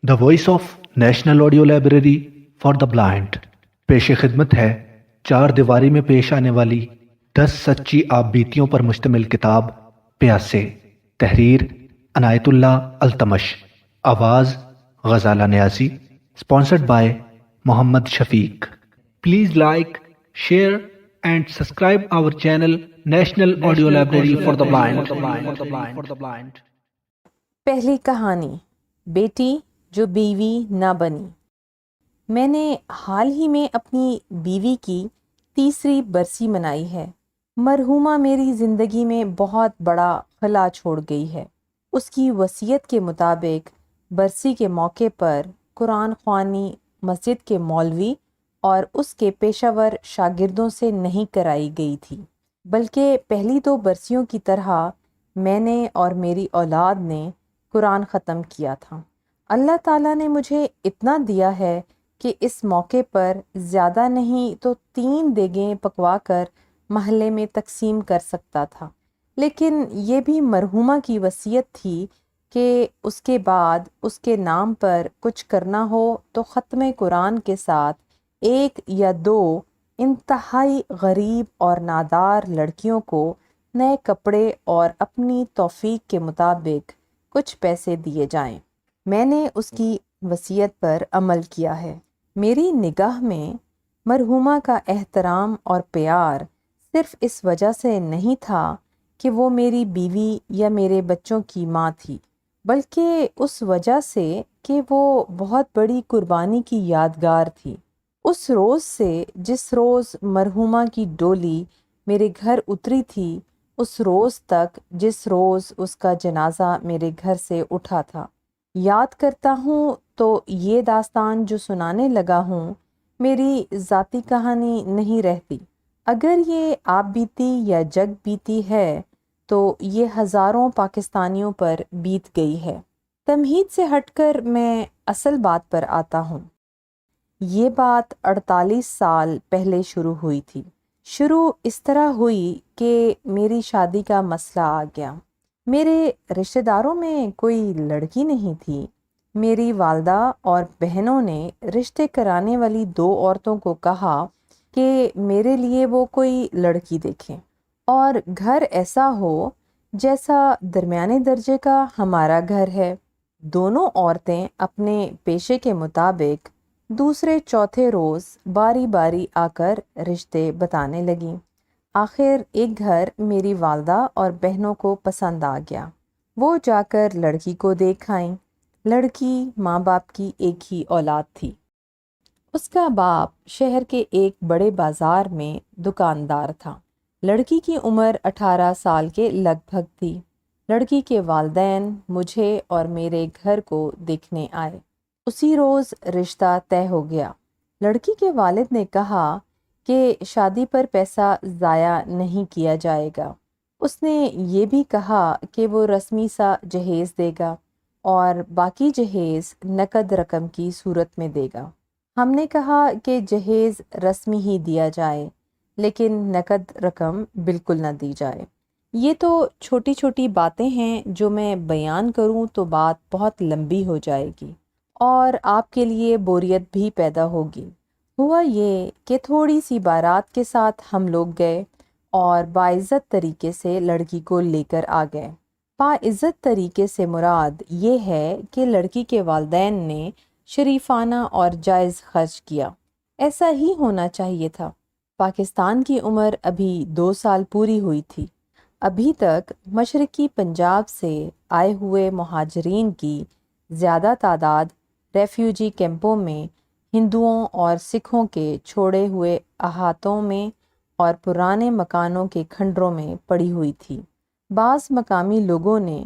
The voice of national audio library for the blind پیش خدمت ہے 4 دیواری میں پیش آنے والی 10 سچی آپ بیتیوں پر مشتمل کتاب پیاسے، تحریر عنایت اللہ التمش، آواز Ghazala Niazi, sponsored by Muhammad Shafiq. Please like, share and subscribe our channel National audio library for the blind. پہلی کہانی، بیٹی جو بیوی نہ بنی۔ میں نے حال ہی میں اپنی بیوی کی 3ری برسی منائی ہے۔ مرحومہ میری زندگی میں بہت بڑا خلا چھوڑ گئی ہے۔ اس کی وصیت کے مطابق برسی کے موقع پر قرآن خوانی مسجد کے مولوی اور اس کے پیشہ ور شاگردوں سے نہیں کرائی گئی تھی، بلکہ پہلی 2 برسیوں کی طرح میں نے اور میری اولاد نے قرآن ختم کیا تھا۔ اللہ تعالیٰ نے مجھے اتنا دیا ہے کہ اس موقع پر زیادہ نہیں تو 3 دیگیں پکوا کر محلے میں تقسیم کر سکتا تھا، لیکن یہ بھی مرحومہ کی وصیت تھی کہ اس کے بعد اس کے نام پر کچھ کرنا ہو تو ختم قرآن کے ساتھ 1 یا 2 انتہائی غریب اور نادار لڑکیوں کو نئے کپڑے اور اپنی توفیق کے مطابق کچھ پیسے دیے جائیں۔ میں نے اس کی وصیت پر عمل کیا ہے۔ میری نگاہ میں مرحومہ کا احترام اور پیار صرف اس وجہ سے نہیں تھا کہ وہ میری بیوی یا میرے بچوں کی ماں تھی، بلکہ اس وجہ سے کہ وہ بہت بڑی قربانی کی یادگار تھی۔ اس روز سے جس روز مرحومہ کی ڈولی میرے گھر اتری تھی، اس روز تک جس روز اس کا جنازہ میرے گھر سے اٹھا تھا، یاد کرتا ہوں تو یہ داستان جو سنانے لگا ہوں میری ذاتی کہانی نہیں رہتی۔ اگر یہ آپ بیتی یا جگ بیتی ہے تو یہ ہزاروں پاکستانیوں پر بیت گئی ہے۔ تمہید سے ہٹ کر میں اصل بات پر آتا ہوں۔ یہ بات 48 سال پہلے شروع ہوئی تھی۔ شروع اس طرح ہوئی کہ میری شادی کا مسئلہ آ گیا۔ میرے رشتہ داروں میں کوئی لڑکی نہیں تھی۔ میری والدہ اور بہنوں نے رشتے کرانے والی 2 عورتوں کو کہا کہ میرے لیے وہ کوئی لڑکی دیکھیں اور گھر ایسا ہو جیسا درمیانے درجے کا ہمارا گھر ہے۔ دونوں عورتیں اپنے پیشے کے مطابق دوسرے چوتھے روز باری باری آ کر رشتے بتانے لگیں۔ آخر ایک گھر میری والدہ اور بہنوں کو پسند آ گیا۔ وہ جا کر لڑکی کو دیکھ آئیں۔ لڑکی ماں باپ کی ایک ہی اولاد تھی۔ اس کا باپ شہر کے ایک بڑے بازار میں دکاندار تھا۔ لڑکی کی عمر 18 سال کے لگ بھگ تھی۔ لڑکی کے والدین مجھے اور میرے گھر کو دیکھنے آئے۔ اسی روز رشتہ طے ہو گیا۔ لڑکی کے والد نے کہا کہ شادی پر پیسہ ضائع نہیں کیا جائے گا۔ اس نے یہ بھی کہا کہ وہ رسمی سا جہیز دے گا اور باقی جہیز نقد رقم کی صورت میں دے گا۔ ہم نے کہا کہ جہیز رسمی ہی دیا جائے لیکن نقد رقم بالکل نہ دی جائے۔ یہ تو چھوٹی چھوٹی باتیں ہیں جو میں بیان کروں تو بات بہت لمبی ہو جائے گی اور آپ کے لیے بوریت بھی پیدا ہوگی۔ ہوا یہ کہ تھوڑی سی بارات کے ساتھ ہم لوگ گئے اور باعزت طریقے سے لڑکی کو لے کر آ گئے۔ باعزت طریقے سے مراد یہ ہے کہ لڑکی کے والدین نے شریفانہ اور جائز خرچ کیا۔ ایسا ہی ہونا چاہیے تھا۔ پاکستان کی عمر ابھی 2 سال پوری ہوئی تھی۔ ابھی تک مشرقی پنجاب سے آئے ہوئے مہاجرین کی زیادہ تعداد ریفیوجی کیمپوں میں، ہندوؤں اور سکھوں کے چھوڑے ہوئے احاطوں میں اور پرانے مکانوں کے کھنڈروں میں پڑی ہوئی تھی۔ بعض مقامی لوگوں نے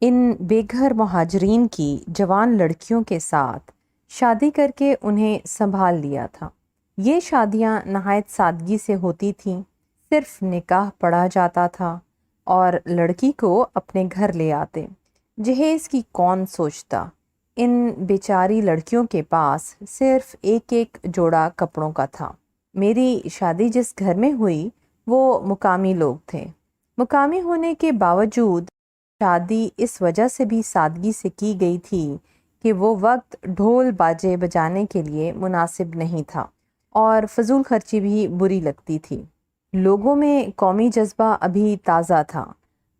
ان بے گھر مہاجرین کی جوان لڑکیوں کے ساتھ شادی کر کے انہیں سنبھال لیا تھا۔ یہ شادیاں نہایت سادگی سے ہوتی تھیں۔ صرف نکاح پڑھا جاتا تھا اور لڑکی کو اپنے گھر لے آتے۔ جہیز کی کون سوچتا؟ ان بیچاری لڑکیوں کے پاس صرف ایک جوڑا کپڑوں کا تھا۔ میری شادی جس گھر میں ہوئی وہ مقامی لوگ تھے۔ مقامی ہونے کے باوجود شادی اس وجہ سے بھی سادگی سے کی گئی تھی کہ وہ وقت ڈھول باجے بجانے کے لیے مناسب نہیں تھا اور فضول خرچی بھی بری لگتی تھی۔ لوگوں میں قومی جذبہ ابھی تازہ تھا۔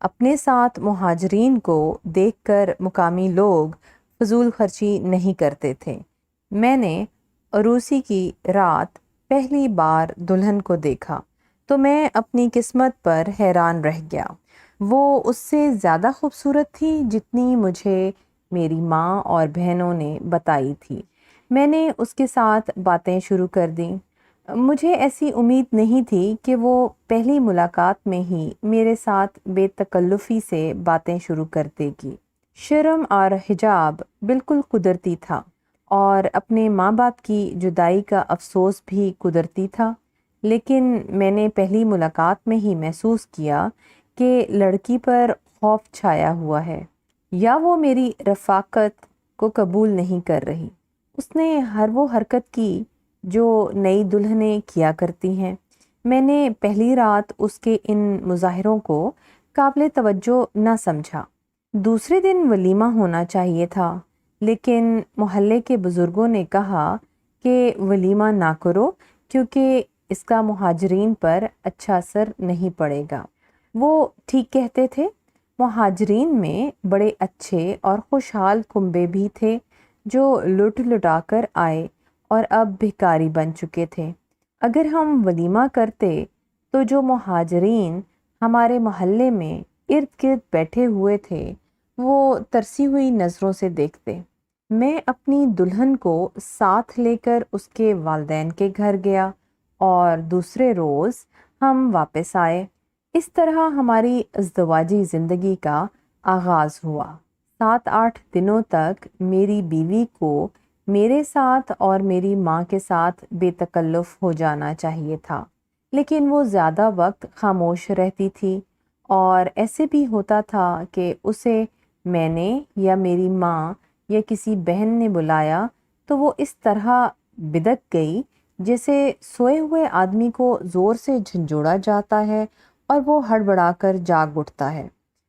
اپنے ساتھ مہاجرین کو دیکھ کر مقامی لوگ فضول خرچی نہیں کرتے تھے۔ میں نے عروسی کی رات پہلی بار دلہن کو دیکھا تو میں اپنی قسمت پر حیران رہ گیا۔ وہ اس سے زیادہ خوبصورت تھی جتنی مجھے میری ماں اور بہنوں نے بتائی تھی۔ میں نے اس کے ساتھ باتیں شروع کر دیں۔ مجھے ایسی امید نہیں تھی کہ وہ پہلی ملاقات میں ہی میرے ساتھ بے تکلفی سے باتیں شروع کر دے گی۔ شرم اور حجاب بالکل قدرتی تھا اور اپنے ماں باپ کی جدائی کا افسوس بھی قدرتی تھا، لیکن میں نے پہلی ملاقات میں ہی محسوس کیا کہ لڑکی پر خوف چھایا ہوا ہے، یا وہ میری رفاقت کو قبول نہیں کر رہی۔ اس نے ہر وہ حرکت کی جو نئی دلہنیں کیا کرتی ہیں۔ میں نے پہلی رات اس کے ان مظاہروں کو قابل توجہ نہ سمجھا۔ دوسرے دن ولیمہ ہونا چاہیے تھا، لیکن محلے کے بزرگوں نے کہا کہ ولیمہ نہ کرو کیونکہ اس کا مہاجرین پر اچھا اثر نہیں پڑے گا۔ وہ ٹھیک کہتے تھے۔ مہاجرین میں بڑے اچھے اور خوشحال کنبے بھی تھے جو لٹ لٹا کر آئے اور اب بھکاری بن چکے تھے۔ اگر ہم ولیمہ کرتے تو جو مہاجرین ہمارے محلے میں ارد گرد بیٹھے ہوئے تھے وہ ترسی ہوئی نظروں سے دیکھتے۔ میں اپنی دلہن کو ساتھ لے کر اس کے والدین کے گھر گیا اور دوسرے روز ہم واپس آئے۔ اس طرح ہماری ازدواجی زندگی کا آغاز ہوا۔ 7-8 دنوں تک میری بیوی کو میرے ساتھ اور میری ماں کے ساتھ بے تکلف ہو جانا چاہیے تھا، لیکن وہ زیادہ وقت خاموش رہتی تھی، اور ایسے بھی ہوتا تھا کہ اسے میں نے یا میری ماں یا کسی بہن نے بلایا تو وہ اس طرح بدک گئی جیسے سوئے ہوئے آدمی کو زور سے جھنجھوڑا جاتا ہے اور وہ ہڑبڑا کر جاگ اٹھتا ہے۔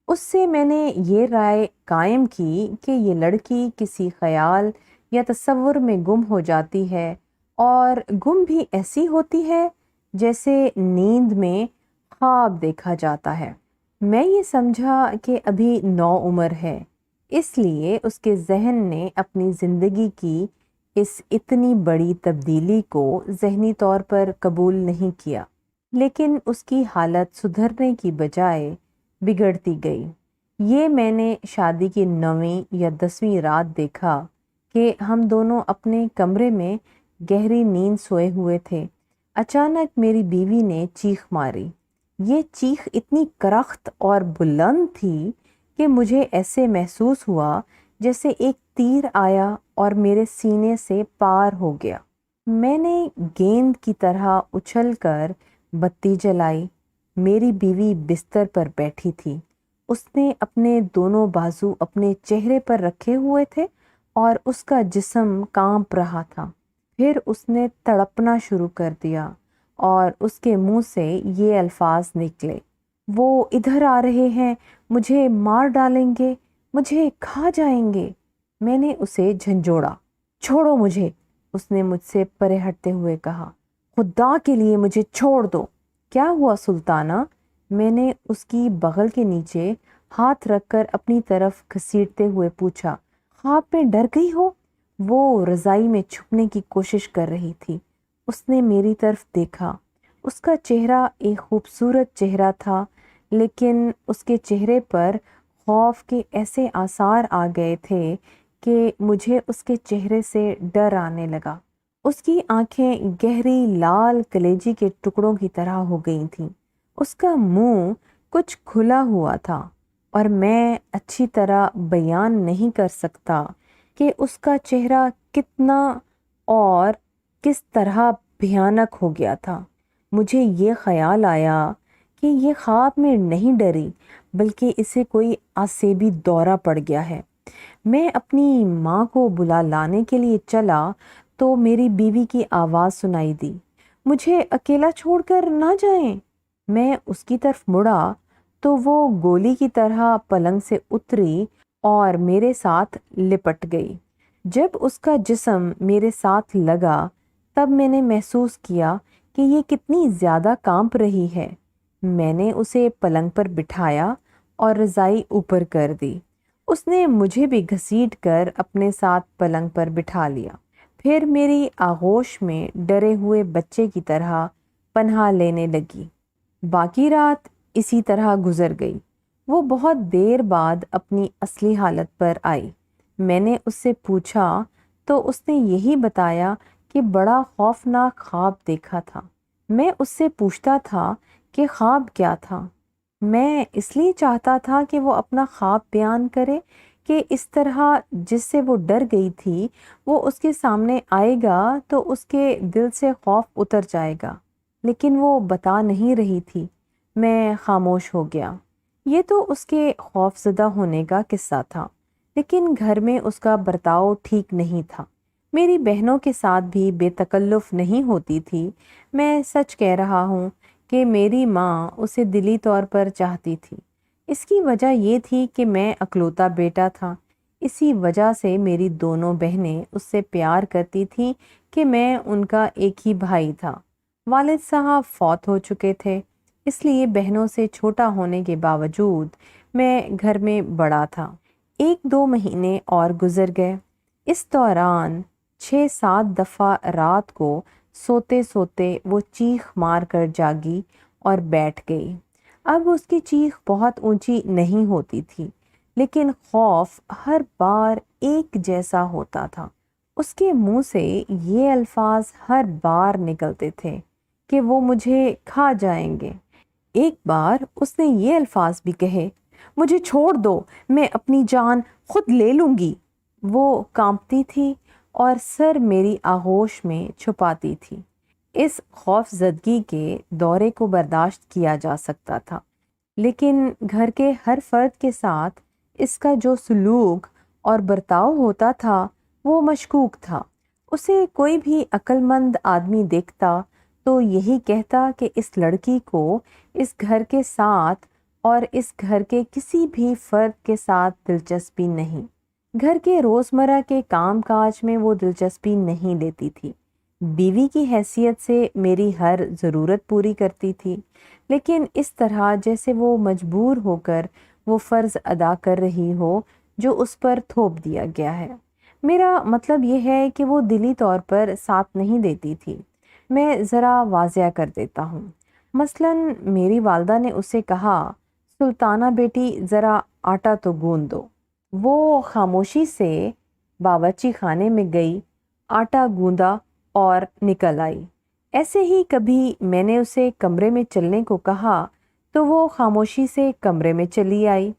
اس سے میں نے یہ رائے قائم کی کہ یہ لڑکی کسی خیال یا تصور میں گم ہو جاتی ہے، اور گم بھی ایسی ہوتی ہے جیسے نیند میں خواب دیکھا جاتا ہے۔ میں یہ سمجھا کہ ابھی نو عمر ہے، اس لیے اس کے ذہن نے اپنی زندگی کی اس اتنی بڑی تبدیلی کو ذہنی طور پر قبول نہیں کیا، لیکن اس کی حالت سدھرنے کی بجائے بگڑتی گئی۔ یہ میں نے شادی کی 9ویں یا 10ویں رات دیکھا کہ ہم دونوں اپنے کمرے میں گہری نیند سوئے ہوئے تھے۔ اچانک میری بیوی نے چیخ ماری۔ یہ چیخ اتنی کرخت اور بلند تھی کہ مجھے ایسے محسوس ہوا جیسے ایک تیر آیا اور میرے سینے سے پار ہو گیا۔ میں نے گیند کی طرح اچھل کر بتی جلائی۔ میری بیوی بستر پر بیٹھی تھی۔ اس نے اپنے دونوں بازو اپنے چہرے پر رکھے ہوئے تھے اور اس کا جسم کانپ رہا تھا۔ پھر اس نے تڑپنا شروع کر دیا اور اس کے منہ سے یہ الفاظ نکلے، وہ ادھر آ رہے ہیں، مجھے مار ڈالیں گے، مجھے کھا جائیں گے۔ میں نے اسے جھنجھوڑا۔ چھوڑو مجھے، اس نے مجھ سے پرے ہٹتے ہوئے کہا۔ خدا کے لیے مجھے چھوڑ دو۔ کیا ہوا سلطانہ؟ میں نے اس کی بغل کے نیچے ہاتھ رکھ کر اپنی طرف گھسیٹتے ہوئے پوچھا۔ خواب میں ڈر گئی ہو؟ وہ رضائی میں چھپنے کی کوشش کر رہی تھی۔ اس نے میری طرف دیکھا۔ اس کا چہرہ ایک خوبصورت چہرہ تھا، لیکن اس کے چہرے پر خوف کے ایسے آثار آ گئے تھے کہ مجھے اس کے چہرے سے ڈر آنے لگا۔ اس کی آنکھیں گہری لال کلیجی کے ٹکڑوں کی طرح ہو گئی تھیں۔ اس کا منہ کچھ کھلا ہوا تھا اور میں اچھی طرح بیان نہیں کر سکتا کہ اس کا چہرہ کتنا اور کس طرح بھیانک ہو گیا تھا۔ مجھے یہ خیال آیا کہ یہ خواب میں نہیں ڈری بلکہ اسے کوئی اعصابی دورہ پڑ گیا ہے۔ میں اپنی ماں کو بلا لانے کے لیے چلا تو میری بیوی کی آواز سنائی دی، مجھے اکیلا چھوڑ کر نہ جائیں۔ میں اس کی طرف مڑا تو وہ گولی کی طرح پلنگ سے اتری اور میرے ساتھ لپٹ گئی۔ جب اس کا جسم میرے ساتھ لگا تب میں نے محسوس کیا کہ یہ کتنی زیادہ کانپ رہی ہے۔ میں نے اسے پلنگ پر بٹھایا اور رضائی اوپر کر دی۔ اس نے مجھے بھی گھسیٹ کر اپنے ساتھ پلنگ پر بٹھا لیا، پھر میری آغوش میں ڈرے ہوئے بچے کی طرح پناہ لینے لگی۔ باقی رات اسی طرح گزر گئی۔ وہ بہت دیر بعد اپنی اصلی حالت پر آئی۔ میں نے اس سے پوچھا تو اس نے یہی بتایا کہ بڑا خوفناک خواب دیکھا تھا۔ میں اس سے پوچھتا تھا کہ خواب کیا تھا۔ میں اس لیے چاہتا تھا کہ وہ اپنا خواب بیان کرے کہ اس طرح جس سے وہ ڈر گئی تھی وہ اس کے سامنے آئے گا تو اس کے دل سے خوف اتر جائے گا، لیکن وہ بتا نہیں رہی تھی۔ میں خاموش ہو گیا۔ یہ تو اس کے خوف زدہ ہونے کا قصہ تھا، لیکن گھر میں اس کا برتاؤ ٹھیک نہیں تھا۔ میری بہنوں کے ساتھ بھی بے تکلف نہیں ہوتی تھی۔ میں سچ کہہ رہا ہوں کہ میری ماں اسے دلی طور پر چاہتی تھی۔ اس کی وجہ یہ تھی کہ میں اکلوتا بیٹا تھا۔ اسی وجہ سے میری دونوں بہنیں اس سے پیار کرتی تھیں کہ میں ان کا ایک ہی بھائی تھا۔ والد صاحب فوت ہو چکے تھے، اس لیے بہنوں سے چھوٹا ہونے کے باوجود میں گھر میں بڑا تھا۔ 1-2 مہینے اور گزر گئے۔ اس دوران 6-7 دفعہ رات کو سوتے سوتے وہ چیخ مار کر جاگی اور بیٹھ گئی۔ اب اس کی چیخ بہت اونچی نہیں ہوتی تھی، لیکن خوف ہر بار ایک جیسا ہوتا تھا۔ اس کے منہ سے یہ الفاظ ہر بار نکلتے تھے کہ وہ مجھے کھا جائیں گے۔ ایک بار اس نے یہ الفاظ بھی کہے، مجھے چھوڑ دو، میں اپنی جان خود لے لوں گی۔ وہ کانپتی تھی اور سر میری آغوش میں چھپاتی تھی۔ اس خوف زدگی کے دورے کو برداشت کیا جا سکتا تھا، لیکن گھر کے ہر فرد کے ساتھ اس کا جو سلوک اور برتاؤ ہوتا تھا وہ مشکوک تھا۔ اسے کوئی بھی عقل مند آدمی دیکھتا تو یہی کہتا کہ اس لڑکی کو اس گھر کے ساتھ اور اس گھر کے کسی بھی فرد کے ساتھ دلچسپی نہیں۔ گھر کے روزمرہ کے کام کاج میں وہ دلچسپی نہیں لیتی تھی۔ بیوی کی حیثیت سے میری ہر ضرورت پوری کرتی تھی، لیکن اس طرح جیسے وہ مجبور ہو کر وہ فرض ادا کر رہی ہو جو اس پر تھوپ دیا گیا ہے۔ میرا مطلب یہ ہے کہ وہ دلی طور پر ساتھ نہیں دیتی تھی۔ میں ذرا واضح کر دیتا ہوں۔ مثلاً میری والدہ نے اسے کہا، سلطانہ بیٹی ذرا آٹا تو گوندھ دو۔ وہ خاموشی سے باورچی خانے میں گئی، آٹا گوندا اور نکل آئی۔ ایسے ہی کبھی میں نے اسے کمرے میں چلنے کو کہا تو وہ خاموشی سے کمرے میں چلی آئی۔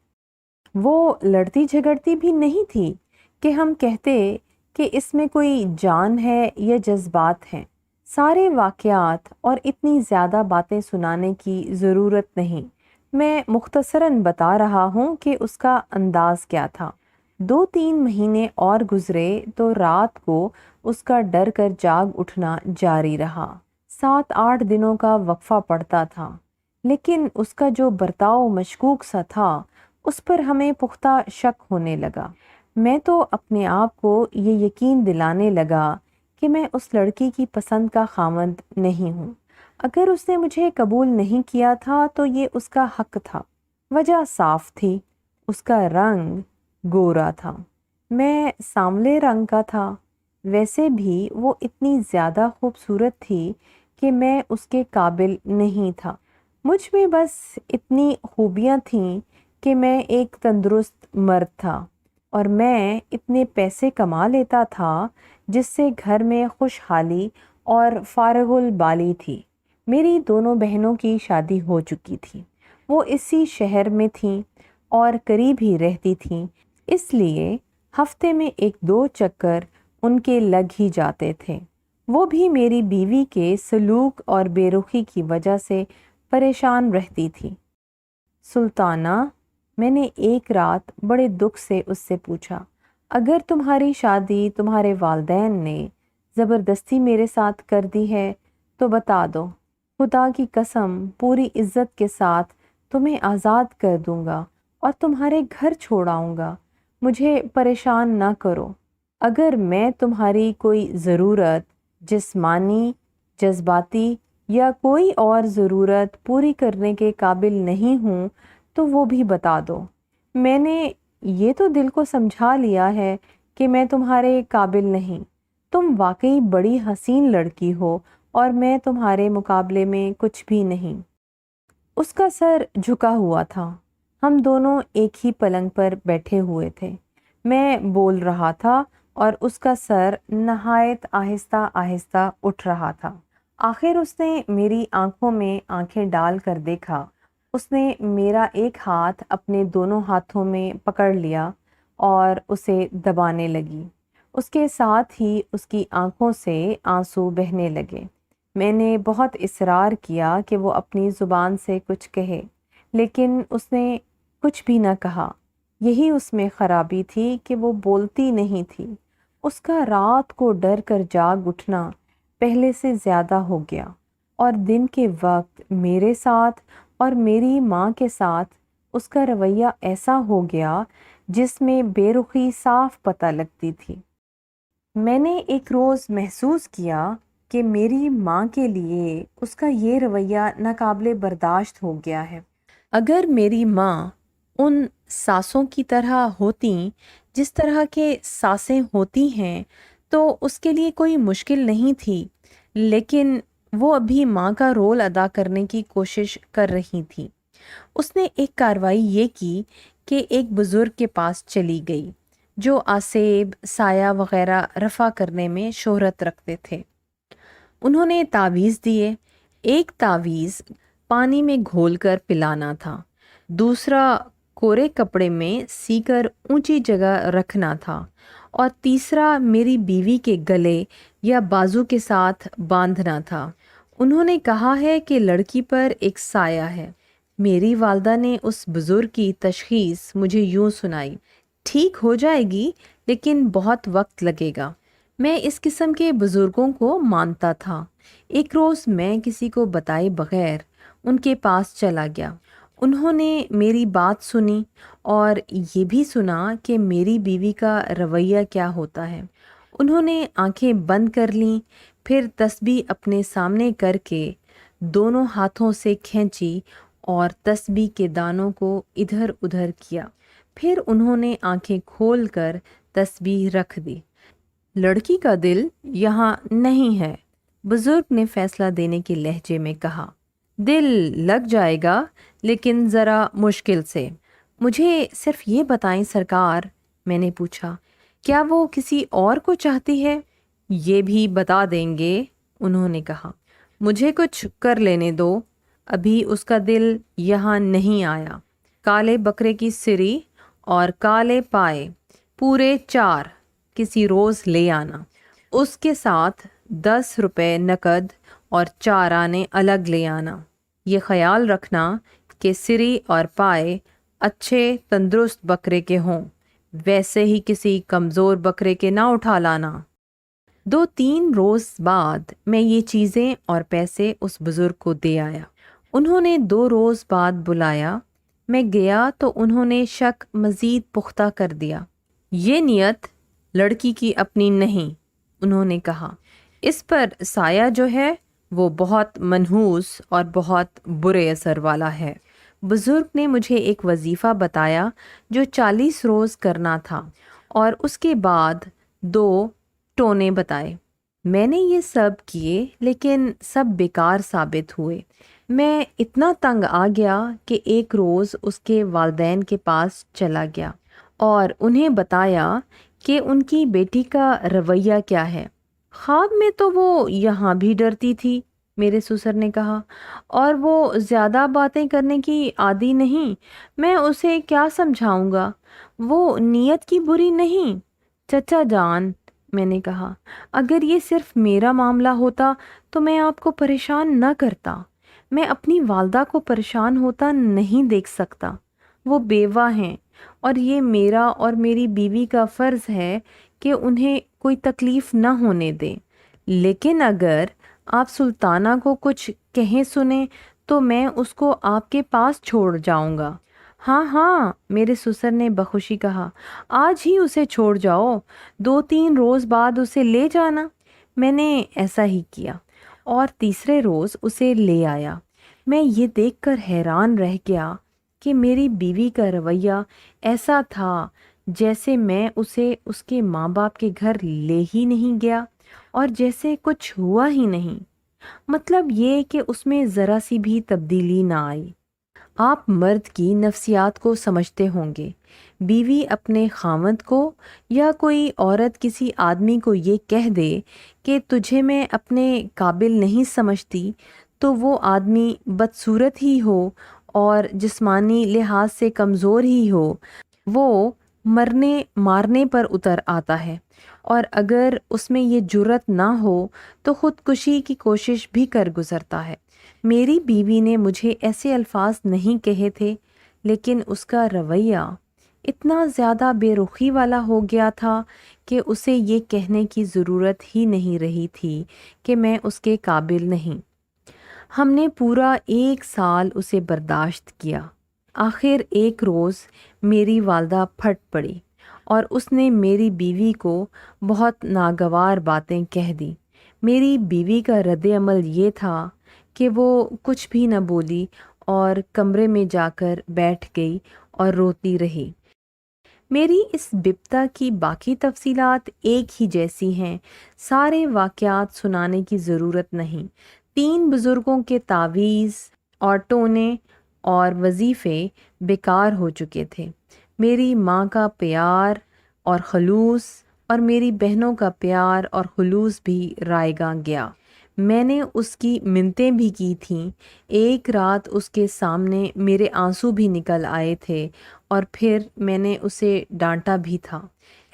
وہ لڑتی جھگڑتی بھی نہیں تھی کہ ہم کہتے کہ اس میں کوئی جان ہے یا جذبات ہیں۔ سارے واقعات اور اتنی زیادہ باتیں سنانے کی ضرورت نہیں، میں مختصراً بتا رہا ہوں کہ اس کا انداز کیا تھا۔ 2-3 مہینے اور گزرے تو رات کو اس کا ڈر کر جاگ اٹھنا جاری رہا۔ 7-8 دنوں کا وقفہ پڑتا تھا، لیکن اس کا جو برتاؤ مشکوک سا تھا اس پر ہمیں پختہ شک ہونے لگا۔ میں تو اپنے آپ کو یہ یقین دلانے لگا کہ میں اس لڑکی کی پسند کا خاوند نہیں ہوں۔ اگر اس نے مجھے قبول نہیں کیا تھا تو یہ اس کا حق تھا۔ وجہ صاف تھی، اس کا رنگ گورا تھا، میں سانولے رنگ کا تھا۔ ویسے بھی وہ اتنی زیادہ خوبصورت تھی کہ میں اس کے قابل نہیں تھا۔ مجھ میں بس اتنی خوبیاں تھیں کہ میں ایک تندرست مرد تھا، اور میں اتنے پیسے کما لیتا تھا جس سے گھر میں خوشحالی اور فارغ البالی تھی۔ میری دونوں بہنوں کی شادی ہو چکی تھی، وہ اسی شہر میں تھیں اور قریب ہی رہتی تھیں، اس لیے ہفتے میں 1-2 چکر ان کے لگ ہی جاتے تھے۔ وہ بھی میری بیوی کے سلوک اور بے رخی کی وجہ سے پریشان رہتی تھی۔ سلطانہ، میں نے ایک رات بڑے دکھ سے اس سے پوچھا، اگر تمہاری شادی تمہارے والدین نے زبردستی میرے ساتھ کر دی ہے تو بتا دو، خدا کی قسم پوری عزت کے ساتھ تمہیں آزاد کر دوں گا اور تمہارے گھر چھوڑ آؤں گا، مجھے پریشان نہ کرو۔ اگر میں تمہاری کوئی ضرورت جسمانی، جذباتی یا کوئی اور ضرورت پوری کرنے کے قابل نہیں ہوں تو وہ بھی بتا دو۔ میں نے یہ تو دل کو سمجھا لیا ہے کہ میں تمہارے قابل نہیں۔ تم واقعی بڑی حسین لڑکی ہو اور میں تمہارے مقابلے میں کچھ بھی نہیں۔ اس کا سر جھکا ہوا تھا۔ ہم دونوں ایک ہی پلنگ پر بیٹھے ہوئے تھے۔ میں بول رہا تھا اور اس کا سر نہایت آہستہ آہستہ اٹھ رہا تھا۔ آخر اس نے میری آنکھوں میں آنکھیں ڈال کر دیکھا۔ اس نے میرا ایک ہاتھ اپنے دونوں ہاتھوں میں پکڑ لیا اور اسے دبانے لگی۔ اس کے ساتھ ہی اس کی آنکھوں سے آنسو بہنے لگے۔ میں نے بہت اصرار کیا کہ وہ اپنی زبان سے کچھ کہے، لیکن اس نے کچھ بھی نہ کہا۔ یہی اس میں خرابی تھی کہ وہ بولتی نہیں تھی۔ اس کا رات کو ڈر کر جاگ اٹھنا پہلے سے زیادہ ہو گیا، اور دن کے وقت میرے ساتھ اور میری ماں کے ساتھ اس کا رویہ ایسا ہو گیا جس میں بے رخی صاف پتہ لگتی تھی۔ میں نے ایک روز محسوس کیا کہ میری ماں کے لیے اس کا یہ رویہ ناقابل برداشت ہو گیا ہے۔ اگر میری ماں ان ساسوں کی طرح ہوتیں جس طرح کے ساسیں ہوتی ہیں تو اس کے لیے کوئی مشکل نہیں تھی، لیکن وہ ابھی ماں کا رول ادا کرنے کی کوشش کر رہی تھی۔ اس نے ایک کارروائی یہ کی کہ ایک بزرگ کے پاس چلی گئی جو آسیب، سایہ وغیرہ رفع کرنے میں شہرت رکھتے تھے۔ انہوں نے تعویذ دیے۔ ایک تعویذ پانی میں گھول کر پلانا تھا، دوسرا کورے کپڑے میں سی کر اونچی جگہ رکھنا تھا، اور تیسرا میری بیوی کے گلے یا بازو کے ساتھ باندھنا تھا۔ انہوں نے کہا ہے کہ لڑکی پر ایک سایہ ہے۔ میری والدہ نے اس بزرگ کی تشخیص مجھے یوں سنائی: ٹھیک ہو جائے گی لیکن بہت وقت لگے گا۔ میں اس قسم کے بزرگوں کو مانتا تھا۔ ایک روز میں کسی کو بتائے بغیر ان کے پاس چلا گیا۔ انہوں نے میری بات سنی اور یہ بھی سنا کہ میری بیوی کا رویہ کیا ہوتا ہے۔ انہوں نے آنکھیں بند کر لیں، پھر تسبیح اپنے سامنے کر کے دونوں ہاتھوں سے کھینچی اور تسبیح کے دانوں کو ادھر ادھر کیا۔ پھر انہوں نے آنکھیں کھول کر تسبیح رکھ دی۔ لڑکی کا دل یہاں نہیں ہے، بزرگ نے فیصلہ دینے کے لہجے میں کہا۔ دل لگ جائے گا لیکن ذرا مشکل سے۔ مجھے صرف یہ بتائیں سرکار، میں نے پوچھا، کیا وہ کسی اور کو چاہتی ہے؟ یہ بھی بتا دیں گے، انہوں نے کہا۔ مجھے کچھ کر لینے دو، ابھی اس کا دل یہاں نہیں آیا۔ کالے بکرے کی سری اور کالے پائے پورے 4 کسی روز لے آنا، اس کے ساتھ 10 روپے نقد اور 4 آنے الگ لے آنا۔ یہ خیال رکھنا کہ سری اور پائے اچھے تندرست بکرے کے ہوں، ویسے ہی کسی کمزور بکرے کے نہ اٹھا لانا۔ 2-3 روز بعد میں یہ چیزیں اور پیسے اس بزرگ کو دے آیا۔ انہوں نے 2 روز بعد بلایا۔ میں گیا تو انہوں نے شک مزید پختہ کر دیا۔ یہ نیت لڑکی کی اپنی نہیں، انہوں نے کہا۔ اس پر سایہ جو ہے وہ بہت منحوس اور بہت برے اثر والا ہے۔ بزرگ نے مجھے ایک وظیفہ بتایا جو 40 روز کرنا تھا، اور اس کے بعد 2 ٹونے بتائے۔ میں نے یہ سب کیے لیکن سب بیکار ثابت ہوئے۔ میں اتنا تنگ آ گیا کہ ایک روز اس کے والدین کے پاس چلا گیا اور انہیں بتایا کہ ان کی بیٹی کا رویہ کیا ہے۔ خواب میں تو وہ یہاں بھی ڈرتی تھی، میرے سسر نے کہا، اور وہ زیادہ باتیں کرنے کی عادی نہیں۔ میں اسے کیا سمجھاؤں گا؟ وہ نیت کی بری نہیں۔ چچا جان، میں نے کہا، اگر یہ صرف میرا معاملہ ہوتا تو میں آپ کو پریشان نہ کرتا۔ میں اپنی والدہ کو پریشان ہوتا نہیں دیکھ سکتا۔ وہ بیوہ ہیں اور یہ میرا اور میری بیوی کا فرض ہے کہ انہیں کوئی تکلیف نہ ہونے دیں۔ لیکن اگر آپ سلطانہ کو کچھ کہیں سنیں تو میں اس کو آپ کے پاس چھوڑ جاؤں گا۔ ہاں ہاں، میرے سسر نے بخوشی کہا، آج ہی اسے چھوڑ جاؤ، 2-3 روز بعد اسے لے جانا۔ میں نے ایسا ہی کیا اور تیسرے روز اسے لے آیا۔ میں یہ دیکھ کر حیران رہ گیا کہ میری بیوی کا رویہ ایسا تھا جیسے میں اسے اس کے ماں باپ کے گھر لے ہی نہیں گیا اور جیسے کچھ ہوا ہی نہیں۔ مطلب یہ کہ اس میں ذرا سی بھی تبدیلی نہ آئی۔ آپ مرد کی نفسیات کو سمجھتے ہوں گے۔ بیوی اپنے خاوند کو یا کوئی عورت کسی آدمی کو یہ کہہ دے کہ تجھے میں اپنے قابل نہیں سمجھتی، تو وہ آدمی بدصورت ہی ہو اور جسمانی لحاظ سے کمزور ہی ہو، وہ مرنے مارنے پر اتر آتا ہے، اور اگر اس میں یہ جرت نہ ہو تو خودکشی کی کوشش بھی کر گزرتا ہے۔ میری بیوی نے مجھے ایسے الفاظ نہیں کہے تھے، لیکن اس کا رویہ اتنا زیادہ بے رخی والا ہو گیا تھا کہ اسے یہ کہنے کی ضرورت ہی نہیں رہی تھی کہ میں اس کے قابل نہیں۔ ہم نے پورا 1 سال اسے برداشت کیا۔ آخر ایک روز میری والدہ پھٹ پڑی اور اس نے میری بیوی کو بہت ناگوار باتیں کہہ دی۔ میری بیوی کا رد عمل یہ تھا کہ وہ کچھ بھی نہ بولی اور کمرے میں جا کر بیٹھ گئی اور روتی رہی۔ میری اس بپتا کی باقی تفصیلات ایک ہی جیسی ہیں، سارے واقعات سنانے کی ضرورت نہیں۔ 3 بزرگوں کے تعویذ اور ٹونے اور وظیفے بیکار ہو چکے تھے۔ میری ماں کا پیار اور خلوص اور میری بہنوں کا پیار اور خلوص بھی رائیگاں گیا۔ میں نے اس کی منتیں بھی کی تھیں۔ ایک رات اس کے سامنے میرے آنسو بھی نکل آئے تھے اور پھر میں نے اسے ڈانٹا بھی تھا۔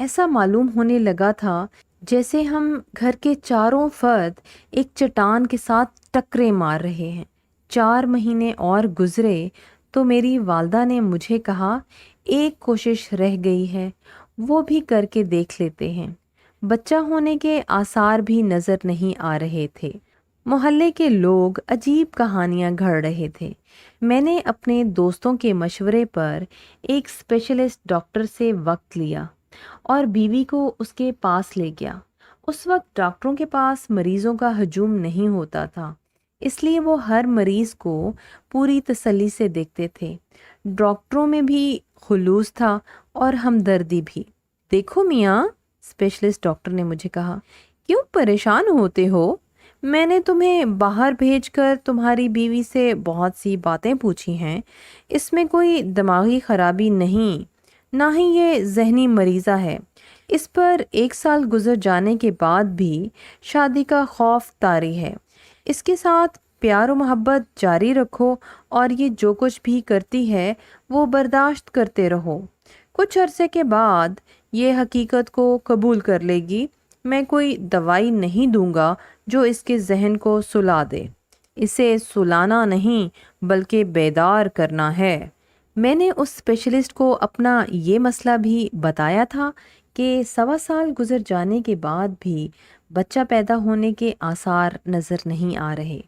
ایسا معلوم ہونے لگا تھا جیسے ہم گھر کے چاروں فرد ایک چٹان کے ساتھ ٹکرے مار رہے ہیں۔ 4 مہینے اور گزرے تو میری والدہ نے مجھے کہا، ایک کوشش رہ گئی ہے، وہ بھی کر کے دیکھ لیتے ہیں۔ بچہ ہونے کے آثار بھی نظر نہیں آ رہے تھے۔ محلے کے لوگ عجیب کہانیاں گھڑ رہے تھے۔ میں نے اپنے دوستوں کے مشورے پر ایک اسپیشلسٹ ڈاکٹر سے وقت لیا اور بیوی کو اس کے پاس لے گیا۔ اس وقت ڈاکٹروں کے پاس مریضوں کا ہجوم نہیں ہوتا تھا، اس لیے وہ ہر مریض کو پوری تسلی سے دیکھتے تھے۔ ڈاکٹروں میں بھی خلوص تھا اور ہمدردی بھی۔ دیکھو میاں، اسپیشلسٹ ڈاکٹر نے مجھے کہا، کیوں پریشان ہوتے ہو؟ میں نے تمہیں باہر بھیج کر تمہاری بیوی سے بہت سی باتیں پوچھی ہیں۔ اس میں کوئی دماغی خرابی نہیں، نہ ہی یہ ذہنی مریضہ ہے۔ اس پر 1 سال گزر جانے کے بعد بھی شادی کا خوف طاری ہے۔ اس کے ساتھ پیار و محبت جاری رکھو اور یہ جو کچھ بھی کرتی ہے وہ برداشت کرتے رہو۔ کچھ عرصے کے بعد یہ حقیقت کو قبول کر لے گی۔ میں کوئی دوائی نہیں دوں گا جو اس کے ذہن کو سلا دے۔ اسے سلانا نہیں بلکہ بیدار کرنا ہے۔ میں نے اس اسپیشلسٹ کو اپنا یہ مسئلہ بھی بتایا تھا کہ 1.25 سال گزر جانے کے بعد بھی بچہ پیدا ہونے کے آثار نظر نہیں آ رہے۔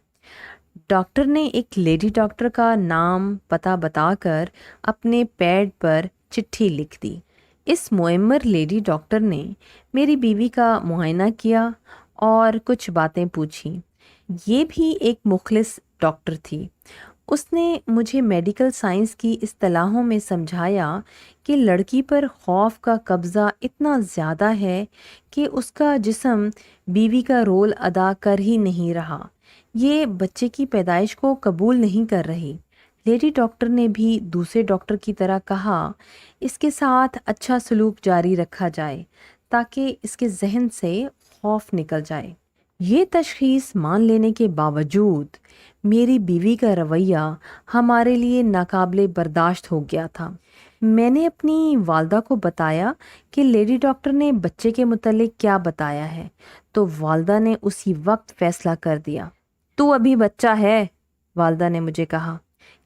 ڈاکٹر نے ایک لیڈی ڈاکٹر کا نام پتہ بتا کر اپنے پیڈ پر چٹھی لکھ دی۔ اس معمر لیڈی ڈاکٹر نے میری بیوی کا معائنہ کیا اور کچھ باتیں پوچھیں۔ یہ بھی ایک مخلص ڈاکٹر تھی۔ اس نے مجھے میڈیکل سائنس کی اصطلاحوں میں سمجھایا کہ لڑکی پر خوف کا قبضہ اتنا زیادہ ہے کہ اس کا جسم بیوی کا رول ادا کر ہی نہیں رہا، یہ بچے کی پیدائش کو قبول نہیں کر رہی۔ لیڈی ڈاکٹر نے بھی دوسرے ڈاکٹر کی طرح کہا، اس کے ساتھ اچھا سلوک جاری رکھا جائے تاکہ اس کے ذہن سے خوف نکل جائے۔ یہ تشخیص مان لینے کے باوجود میری بیوی کا رویہ ہمارے لیے ناقابل برداشت ہو گیا تھا۔ میں نے اپنی والدہ کو بتایا کہ لیڈی ڈاکٹر نے بچے کے متعلق کیا بتایا ہے، تو والدہ نے اسی وقت فیصلہ کر دیا۔ تو ابھی بچہ ہے، والدہ نے مجھے کہا۔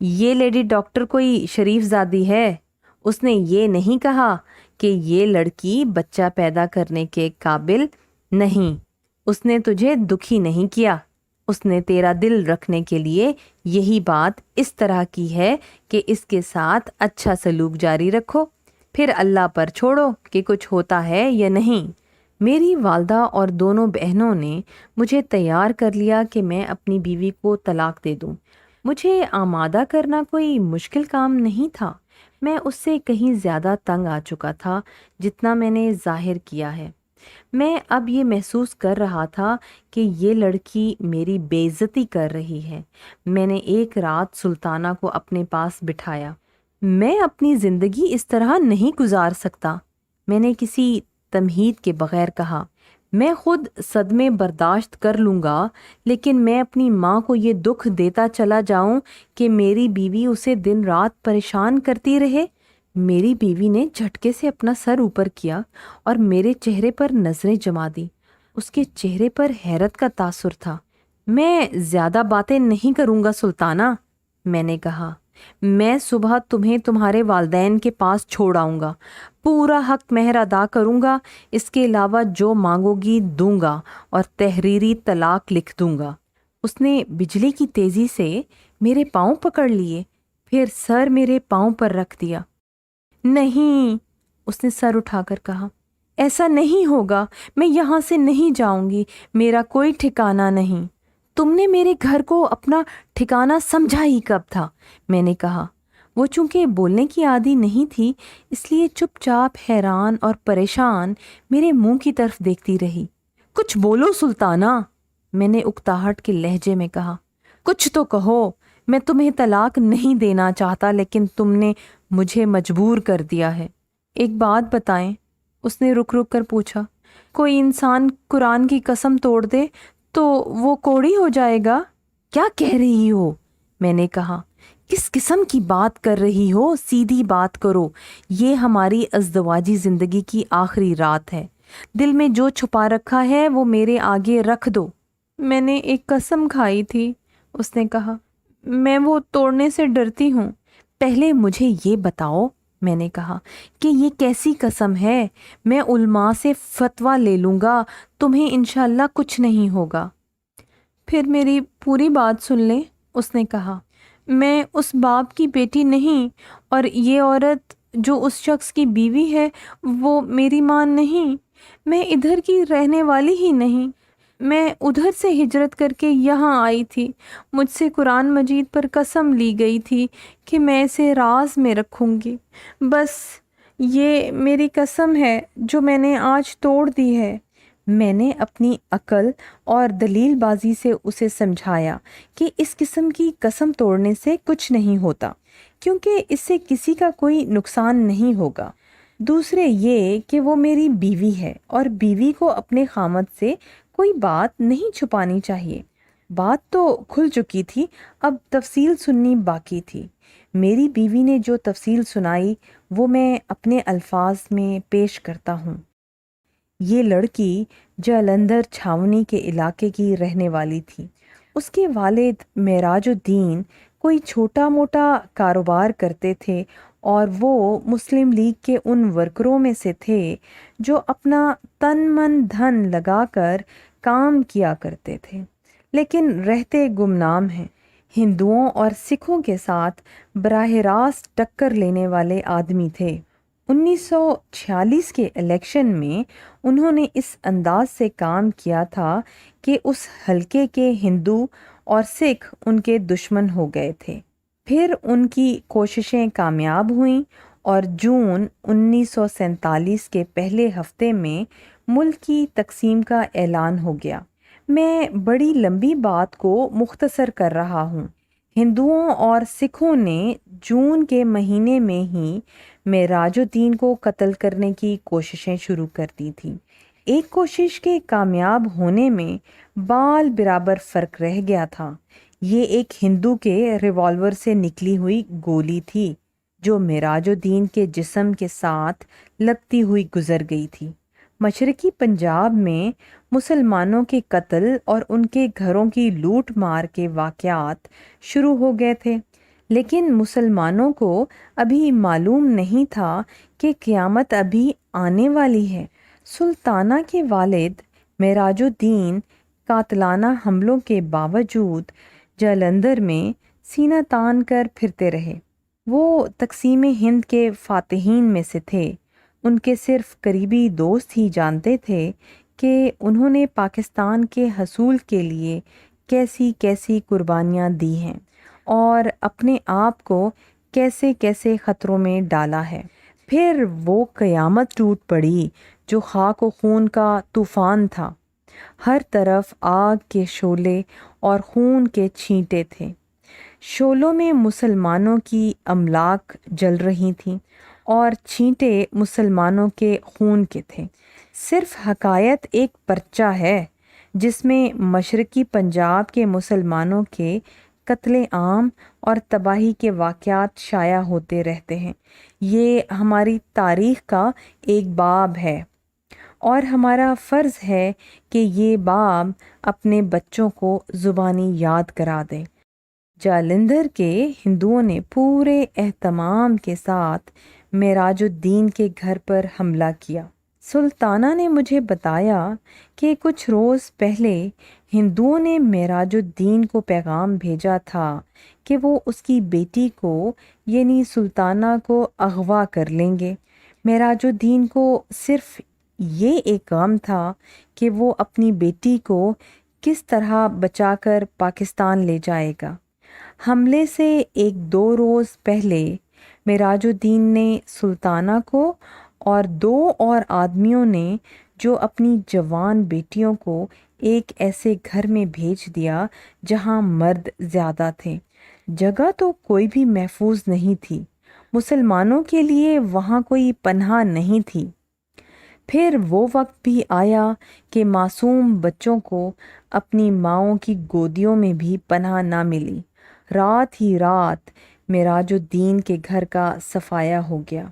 یہ لیڈی ڈاکٹر کوئی شریف زادی ہے، اس نے یہ نہیں کہا کہ یہ لڑکی بچہ پیدا کرنے کے قابل نہیں۔ اس نے تجھے دکھی نہیں کیا۔ اس نے تیرا دل رکھنے کے لیے یہی بات اس طرح کی ہے کہ اس کے ساتھ اچھا سلوک جاری رکھو، پھر اللہ پر چھوڑو کہ کچھ ہوتا ہے یا نہیں۔ میری والدہ اور دونوں بہنوں نے مجھے تیار کر لیا کہ میں اپنی بیوی کو طلاق دے دوں۔ مجھے آمادہ کرنا کوئی مشکل کام نہیں تھا۔ میں اس سے کہیں زیادہ تنگ آ چکا تھا جتنا میں نے ظاہر کیا ہے۔ میں اب یہ محسوس کر رہا تھا کہ یہ لڑکی میری بے عزتی کر رہی ہے۔ میں نے ایک رات سلطانہ کو اپنے پاس بٹھایا۔ میں اپنی زندگی اس طرح نہیں گزار سکتا، میں نے کسی تمہید کے بغیر کہا۔ میں خود صدمے برداشت کر لوں گا، لیکن میں اپنی ماں کو یہ دکھ دیتا چلا جاؤں کہ میری بیوی اسے دن رات پریشان کرتی رہے۔ میری بیوی نے جھٹکے سے اپنا سر اوپر کیا اور میرے چہرے پر نظریں جما دی۔ اس کے چہرے پر حیرت کا تاثر تھا۔ میں زیادہ باتیں نہیں کروں گا سلطانہ، میں نے کہا۔ میں صبح تمہیں تمہارے والدین کے پاس چھوڑ آؤں گا، پورا حق مہر ادا کروں گا، اس کے علاوہ جو مانگو گی دوں گا اور تحریری طلاق لکھ دوں گا۔ اس نے بجلی کی تیزی سے میرے پاؤں پکڑ لیے، پھر سر میرے پاؤں پر رکھ دیا۔ نہیں، اس نے سر اٹھا کر کہا، ایسا نہیں ہوگا، میں یہاں سے نہیں جاؤں گی، میرا کوئی ٹھکانہ نہیں۔ تم نے میرے گھر کو اپنا ٹھکانہ سمجھا ہی کب تھا؟ میں نے کہا۔ وہ چونکہ بولنے کی عادی نہیں تھی، اس لیے چپ چاپ حیران اور پریشان میرے منہ کی طرف دیکھتی رہی۔ کچھ بولو سلطانہ، میں نے اکتاہٹ کے لہجے میں کہا۔ کچھ تو کہو، میں تمہیں طلاق نہیں دینا چاہتا، لیکن تم نے مجھے مجبور کر دیا ہے۔ ایک بات بتائیں، اس نے رک رک کر پوچھا، کوئی انسان قرآن کی قسم توڑ دے تو وہ کوڑی ہو جائے گا؟ کیا کہہ رہی ہو؟ میں نے کہا۔ کس قسم کی بات کر رہی ہو؟ سیدھی بات کرو، یہ ہماری ازدواجی زندگی کی آخری رات ہے، دل میں جو چھپا رکھا ہے وہ میرے آگے رکھ دو۔ میں نے ایک قسم کھائی تھی، اس نے کہا، میں وہ توڑنے سے ڈرتی ہوں۔ پہلے مجھے یہ بتاؤ، میں نے کہا، کہ یہ کیسی قسم ہے؟ میں علماء سے فتویٰ لے لوں گا، تمہیں انشاءاللہ کچھ نہیں ہوگا۔ پھر میری پوری بات سن لیں، اس نے کہا۔ میں اس باپ کی بیٹی نہیں، اور یہ عورت جو اس شخص کی بیوی ہے وہ میری ماں نہیں۔ میں ادھر کی رہنے والی ہی نہیں، میں ادھر سے ہجرت کر کے یہاں آئی تھی۔ مجھ سے قرآن مجید پر قسم لی گئی تھی کہ میں اسے راز میں رکھوں گی، بس یہ میری قسم ہے جو میں نے آج توڑ دی ہے۔ میں نے اپنی عقل اور دلیل بازی سے اسے سمجھایا کہ اس قسم کی قسم توڑنے سے کچھ نہیں ہوتا، کیونکہ اس سے کسی کا کوئی نقصان نہیں ہوگا۔ دوسرے یہ کہ وہ میری بیوی ہے، اور بیوی کو اپنے خامد سے کوئی بات نہیں چھپانی چاہیے۔ بات تو کھل چکی تھی، اب تفصیل سننی باقی تھی۔ میری بیوی نے جو تفصیل سنائی وہ میں اپنے الفاظ میں پیش کرتا ہوں۔ یہ لڑکی جلندھر چھاونی کے علاقے کی رہنے والی تھی۔ اس کے والد معراج الدین کوئی چھوٹا موٹا کاروبار کرتے تھے، اور وہ مسلم لیگ کے ان ورکروں میں سے تھے جو اپنا تن من دھن لگا کر کام کیا کرتے تھے، لیکن رہتے گمنام ہیں۔ ہندوؤں اور سکھوں کے ساتھ براہ راست ٹکر لینے والے آدمی تھے۔ 1946 کے الیکشن میں انہوں نے اس انداز سے کام کیا تھا کہ اس حلقے کے ہندو اور سکھ ان کے دشمن ہو گئے تھے۔ پھر ان کی کوششیں کامیاب ہوئیں، اور جون 1947 کے پہلے ہفتے میں ملک کی تقسیم کا اعلان ہو گیا۔ میں بڑی لمبی بات کو مختصر کر رہا ہوں۔ ہندوؤں اور سکھوں نے جون کے مہینے میں ہی معراج الدین کو قتل کرنے کی کوششیں شروع کر دی تھیں۔ ایک کوشش کے کامیاب ہونے میں بال برابر فرق رہ گیا تھا۔ یہ ایک ہندو کے ریوالور سے نکلی ہوئی گولی تھی جو معراج الدین کے جسم کے ساتھ لگتی ہوئی گزر گئی تھی۔ مشرقی پنجاب میں مسلمانوں کے قتل اور ان کے گھروں کی لوٹ مار کے واقعات شروع ہو گئے تھے، لیکن مسلمانوں کو ابھی معلوم نہیں تھا کہ قیامت ابھی آنے والی ہے۔ سلطانہ کے والد معراج الدین قاتلانہ حملوں کے باوجود جالندھر میں سینہ تان کر پھرتے رہے۔ وہ تقسیم ہند کے فاتحین میں سے تھے۔ ان کے صرف قریبی دوست ہی جانتے تھے کہ انہوں نے پاکستان کے حصول کے لیے کیسی کیسی قربانیاں دی ہیں اور اپنے آپ کو کیسے کیسے خطروں میں ڈالا ہے۔ پھر وہ قیامت ٹوٹ پڑی جو خاک و خون کا طوفان تھا۔ ہر طرف آگ کے شعلے اور خون کے چھینٹے تھے۔ شعلوں میں مسلمانوں کی املاک جل رہی تھیں اور چھینٹے مسلمانوں کے خون کے تھے۔ صرف حکایت ایک پرچہ ہے جس میں مشرقی پنجاب کے مسلمانوں کے قتل عام اور تباہی کے واقعات شائع ہوتے رہتے ہیں۔ یہ ہماری تاریخ کا ایک باب ہے اور ہمارا فرض ہے کہ یہ باب اپنے بچوں کو زبانی یاد کرا دیں۔ جالندھر کے ہندوؤں نے پورے اہتمام کے ساتھ معراج الدین کے گھر پر حملہ کیا۔ سلطانہ نے مجھے بتایا کہ کچھ روز پہلے ہندوؤں نے معراج الدین کو پیغام بھیجا تھا کہ وہ اس کی بیٹی کو یعنی سلطانہ کو اغوا کر لیں گے۔ معراج الدین کو صرف یہ ایک غم تھا کہ وہ اپنی بیٹی کو کس طرح بچا کر پاکستان لے جائے گا۔ حملے سے ایک دو روز پہلے معراج الدین نے سلطانہ کو اور دو اور آدمیوں نے جو اپنی جوان بیٹیوں کو ایک ایسے گھر میں بھیج دیا جہاں مرد زیادہ تھے۔ جگہ تو کوئی بھی محفوظ نہیں تھی، مسلمانوں کے لیے وہاں کوئی پناہ نہیں تھی۔ پھر وہ وقت بھی آیا کہ معصوم بچوں کو اپنی ماؤں کی گودیوں میں بھی پناہ نہ ملی۔ رات ہی رات معراج الدین کے گھر کا صفایا ہو گیا۔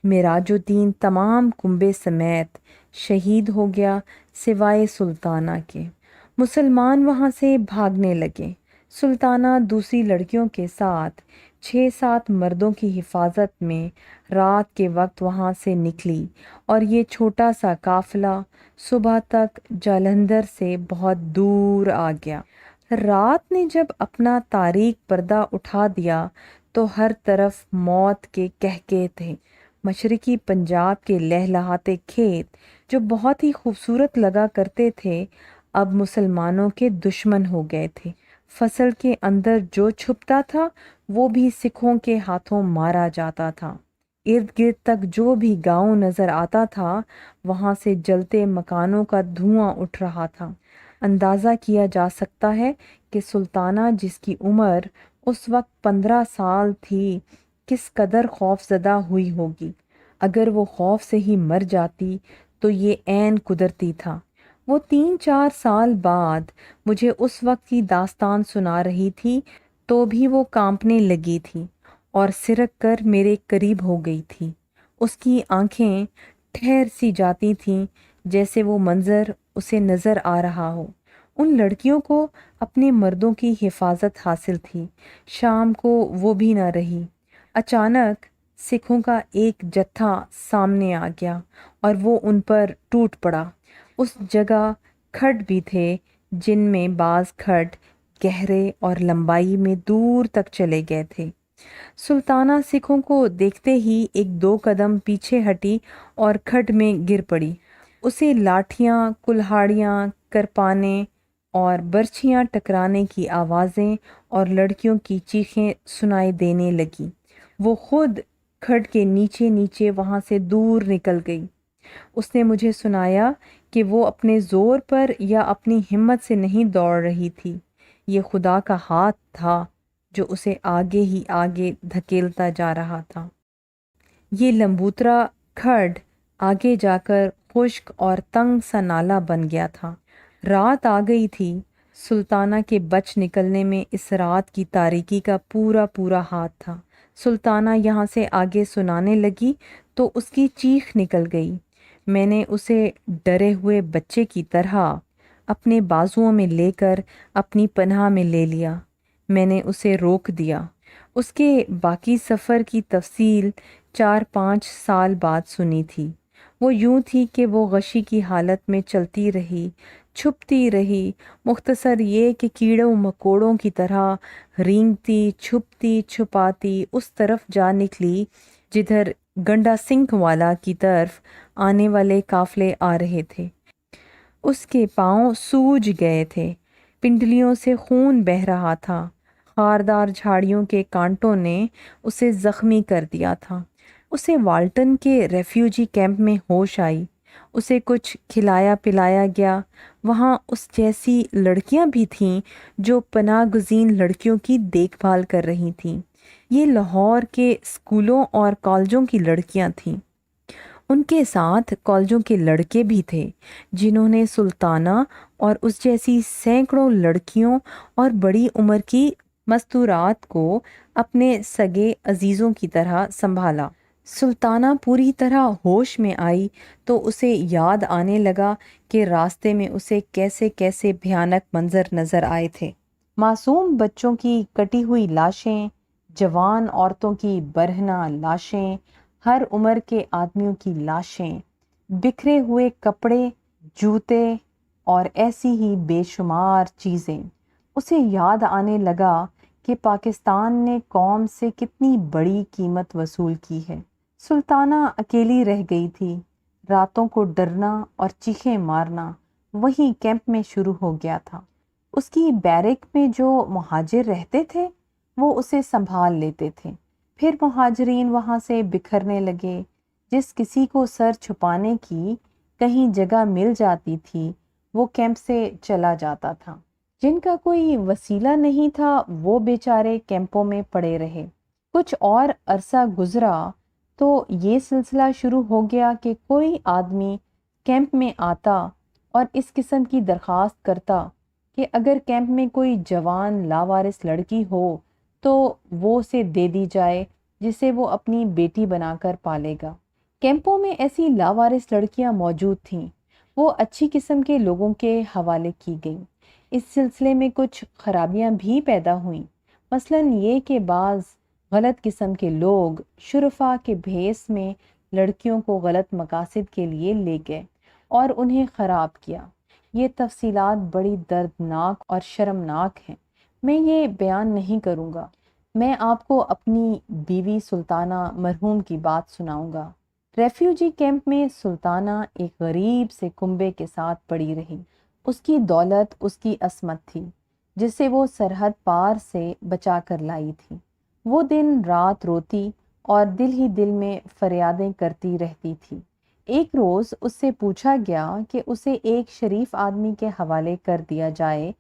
معراج الدین تمام کنبے سمیت شہید ہو گیا سوائے سلطانہ کے۔ مسلمان وہاں سے بھاگنے لگے۔ سلطانہ دوسری لڑکیوں کے ساتھ 6-7 مردوں کی حفاظت میں رات کے وقت وہاں سے نکلی اور یہ چھوٹا سا قافلہ صبح تک جالندھر سے بہت دور آ گیا۔ رات نے جب اپنا تاریک پردہ اٹھا دیا تو ہر طرف موت کے قہقہے تھے۔ مشرقی پنجاب کے لہلہاتے کھیت جو بہت ہی خوبصورت لگا کرتے تھے اب مسلمانوں کے دشمن ہو گئے تھے۔ فصل کے اندر جو چھپتا تھا وہ بھی سکھوں کے ہاتھوں مارا جاتا تھا۔ ارد گرد تک جو بھی گاؤں نظر آتا تھا وہاں سے جلتے مکانوں کا دھواں اٹھ رہا تھا۔ اندازہ کیا جا سکتا ہے کہ سلطانہ جس کی عمر اس وقت 15 سال تھی کس قدر خوف زدہ ہوئی ہوگی۔ اگر وہ خوف سے ہی مر جاتی تو یہ عین قدرتی تھا۔ وہ 3-4 سال بعد مجھے اس وقت کی داستان سنا رہی تھی تو بھی وہ کانپنے لگی تھی اور سرک کر میرے قریب ہو گئی تھی۔ اس کی آنکھیں ٹھہر سی جاتی تھیں جیسے وہ منظر اسے نظر آ رہا ہو۔ ان لڑکیوں کو اپنے مردوں کی حفاظت حاصل تھی۔ شام کو وہ بھی نہ رہی۔ اچانک سکھوں کا ایک جتھا سامنے آ گیا اور وہ ان پر ٹوٹ پڑا۔ اس جگہ کھڈ بھی تھے جن میں بعض کھڈ گہرے اور لمبائی میں دور تک چلے گئے تھے۔ سلطانہ سکھوں کو دیکھتے ہی 1-2 قدم پیچھے ہٹی اور کھڈ میں گر پڑی۔ اسے لاٹھیاں، کلہاڑیاں، کرپانیں اور برچھیاں ٹکرانے کی آوازیں اور لڑکیوں کی چیخیں سنائی دینے لگیں۔ وہ خود کھڈ کے نیچے نیچے وہاں سے دور نکل گئی۔ اس نے مجھے سنایا کہ وہ اپنے زور پر یا اپنی ہمت سے نہیں دوڑ رہی تھی، یہ خدا کا ہاتھ تھا جو اسے آگے ہی آگے دھکیلتا جا رہا تھا۔ یہ لمبوترا کھڈ آگے جا کر خشک اور تنگ سا نالہ بن گیا تھا۔ رات آ گئی تھی۔ سلطانہ کے بچ نکلنے میں اس رات کی تاریکی کا پورا ہاتھ تھا۔ سلطانہ یہاں سے آگے سنانے لگی تو اس کی چیخ نکل گئی۔ میں نے اسے ڈرے ہوئے بچے کی طرح اپنے بازوؤں میں لے کر اپنی پناہ میں لے لیا۔ میں نے اسے روک دیا۔ اس کے باقی سفر کی تفصیل 4-5 سال بعد سنی تھی۔ وہ یوں تھی کہ وہ غشی کی حالت میں چلتی رہی چھپتی رہی، مختصر یہ کہ کیڑوں مکوڑوں کی طرح رینگتی چھپتی چھپاتی اس طرف جا نکلی جدھر گنڈا سنگھ والا کی طرف آنے والے قافلے آ رہے تھے۔ اس کے پاؤں سوج گئے تھے، پنڈلیوں سے خون بہہ رہا تھا، خاردار جھاڑیوں کے کانٹوں نے اسے زخمی کر دیا تھا۔ اسے والٹن کے ریفیوجی کیمپ میں ہوش آئی، اسے کچھ کھلایا پلایا گیا۔ وہاں اس جیسی لڑکیاں بھی تھیں جو پناہ گزین لڑکیوں کی دیکھ بھال کر رہی تھیں۔ یہ لاہور کے اسکولوں اور کالجوں کی لڑکیاں تھیں۔ ان کے ساتھ کالجوں کے لڑکے بھی تھے جنہوں نے سلطانہ اور اس جیسی سینکڑوں لڑکیوں اور بڑی عمر کی مستورات کو اپنے سگے عزیزوں کی طرح سنبھالا۔ سلطانہ پوری طرح ہوش میں آئی تو اسے یاد آنے لگا کہ راستے میں اسے کیسے کیسے بھیانک منظر نظر آئے تھے۔ معصوم بچوں کی کٹی ہوئی لاشیں، جوان عورتوں کی برہنہ لاشیں، ہر عمر کے آدمیوں کی لاشیں، بکھرے ہوئے کپڑے، جوتے اور ایسی ہی بے شمار چیزیں۔ اسے یاد آنے لگا کہ پاکستان نے قوم سے کتنی بڑی قیمت وصول کی ہے۔ سلطانہ اکیلی رہ گئی تھی۔ راتوں کو ڈرنا اور چیخیں مارنا وہی کیمپ میں شروع ہو گیا تھا۔ اس کی بیرک میں جو مہاجر رہتے تھے وہ اسے سنبھال لیتے تھے، پھر مہاجرین وہاں سے بکھرنے لگے۔ جس کسی کو سر چھپانے کی کہیں جگہ مل جاتی تھی وہ کیمپ سے چلا جاتا تھا۔ جن کا کوئی وسیلہ نہیں تھا وہ بیچارے کیمپوں میں پڑے رہے۔ کچھ اور عرصہ گزرا تو یہ سلسلہ شروع ہو گیا کہ کوئی آدمی کیمپ میں آتا اور اس قسم کی درخواست کرتا کہ اگر کیمپ میں کوئی جوان لاوارث لڑکی ہو تو وہ اسے دے دی جائے، جسے وہ اپنی بیٹی بنا کر پالے گا۔ کیمپوں میں ایسی لاوارث لڑکیاں موجود تھیں، وہ اچھی قسم کے لوگوں کے حوالے کی گئیں۔ اس سلسلے میں کچھ خرابیاں بھی پیدا ہوئیں، مثلاً یہ کہ بعض غلط قسم کے لوگ شرفا کے بھیس میں لڑکیوں کو غلط مقاصد کے لیے لے گئے اور انہیں خراب کیا۔ یہ تفصیلات بڑی دردناک اور شرمناک ہیں، میں یہ بیان نہیں کروں گا۔ میں آپ کو اپنی بیوی سلطانہ مرحوم کی بات سناؤں گا۔ ریفیوجی کیمپ میں سلطانہ ایک غریب سے کنبے کے ساتھ پڑی رہی۔ اس کی دولت اس کی عصمت تھی جسے وہ سرحد پار سے بچا کر لائی تھی۔ وہ دن رات روتی اور دل ہی دل میں فریادیں کرتی رہتی تھی۔ ایک روز اس سے پوچھا گیا کہ اسے ایک شریف آدمی کے حوالے کر دیا جائے